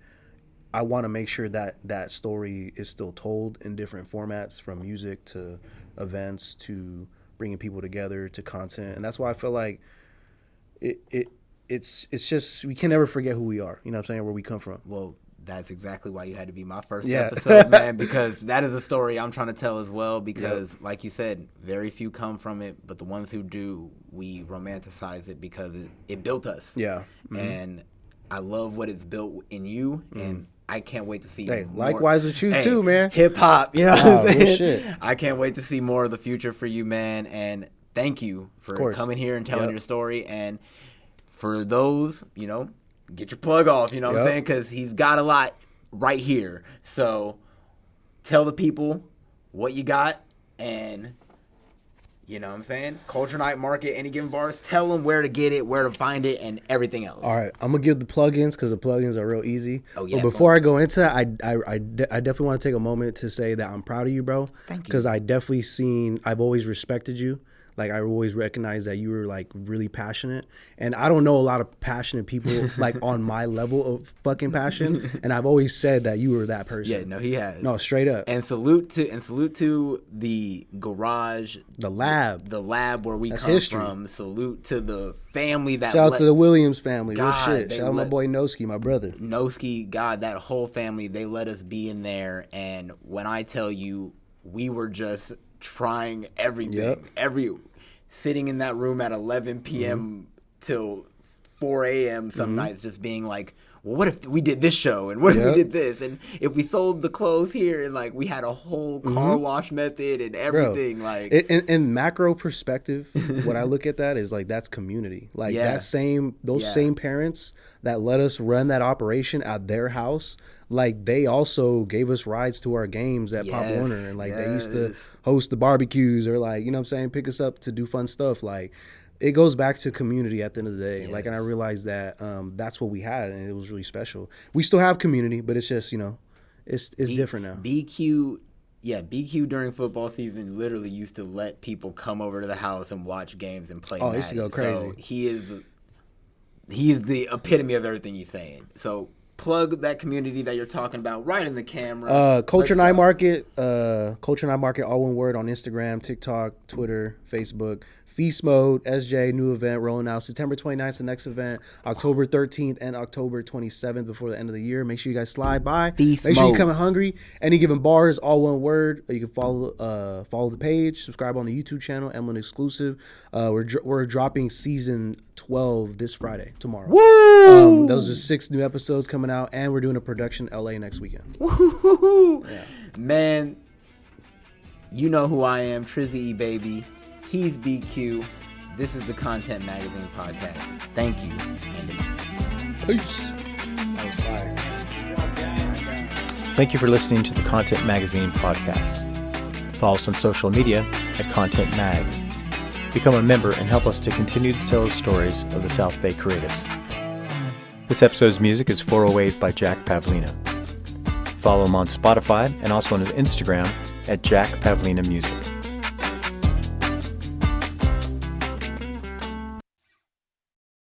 I want to make sure that that story is still told in different formats, from music to events to bringing people together to content, and that's why I feel like it's just, we can never forget who we are, you know what I'm saying, where we come from. Well, that's exactly why you had to be my first episode, man, because that is a story I'm trying to tell as well, because like you said, very few come from it, but the ones who do, we romanticize it because it built us. Yeah. And I love what it's built in you, and I can't wait to see more. Likewise with you too, man. Hip hop, you know what I'm saying? Shit. I can't wait to see more of the future for you, man, and thank you for coming here and telling your story. And for those, you know, get your plug off, you know what I'm saying? Because he's got a lot right here. So tell the people what you got, and you know what I'm saying? Culture Night Market, any given bars. Tell them where to get it, where to find it, and everything else. All right, I'm gonna give the plugins because the plugins are real easy. Oh yeah. But before I go into that, I definitely want to take a moment to say that I'm proud of you, bro. Thank you. Because I've always respected you. Like, I always recognized that you were, like, really passionate. And I don't know a lot of passionate people, like, on my level of fucking passion. And I've always said that you were that person. Yeah, no, he has. No, straight up. And salute to the garage. The lab. The lab where we come from. Salute to the family that Shout out to the Williams family. God, real shit. Shout out my boy Noski, my brother. Noski, God, that whole family, they let us be in there. And when I tell you, we were just trying everything, sitting in that room at 11 p.m. till 4 a.m. some nights, just being like, well, what if we did this show, and what if we did this, and if we sold the clothes here, and like we had a whole car wash method and everything. Bro, like in macro perspective, what I look at that is like, that's community. Like those same parents that let us run that operation at their house, like they also gave us rides to our games at Pop Warner, and like they used to host the barbecues, or like, you know what I'm saying, pick us up to do fun stuff. Like, it goes back to community at the end of the day. Yes. Like, and I realized that that's what we had, and it was really special. We still have community, but it's just, you know, it's different now. BQ during football season literally used to let people come over to the house and watch games and play. Oh, it used to go crazy. So he is the epitome of everything he's saying. So plug that community that you're talking about right in the camera. Culture Night Market, all one word, on Instagram, TikTok, Twitter, Facebook. FeastMode, SJ, new event rolling out September 29th, the next event, October 13th and October 27th before the end of the year. Make sure you guys slide by. Make sure you come in hungry. Any given bars, all one word. You can follow the page, subscribe on the YouTube channel, EMLN exclusive. We're dropping season 12 this Friday, tomorrow. Woo! Those are 6 new episodes coming out, and we're doing a production in LA next weekend. Woo-hoo-hoo. Yeah. Man, you know who I am, Trizzy E Baby. He's BQ. This is the Content Magazine podcast. Thank you. Peace. That was fire. Thank you for listening to the Content Magazine podcast. Follow us on social media at Content Mag. Become a member and help us to continue to tell the stories of the South Bay creatives. This episode's music is 408 by Jack Pavlina. Follow him on Spotify and also on his Instagram at Jack Pavlina Music.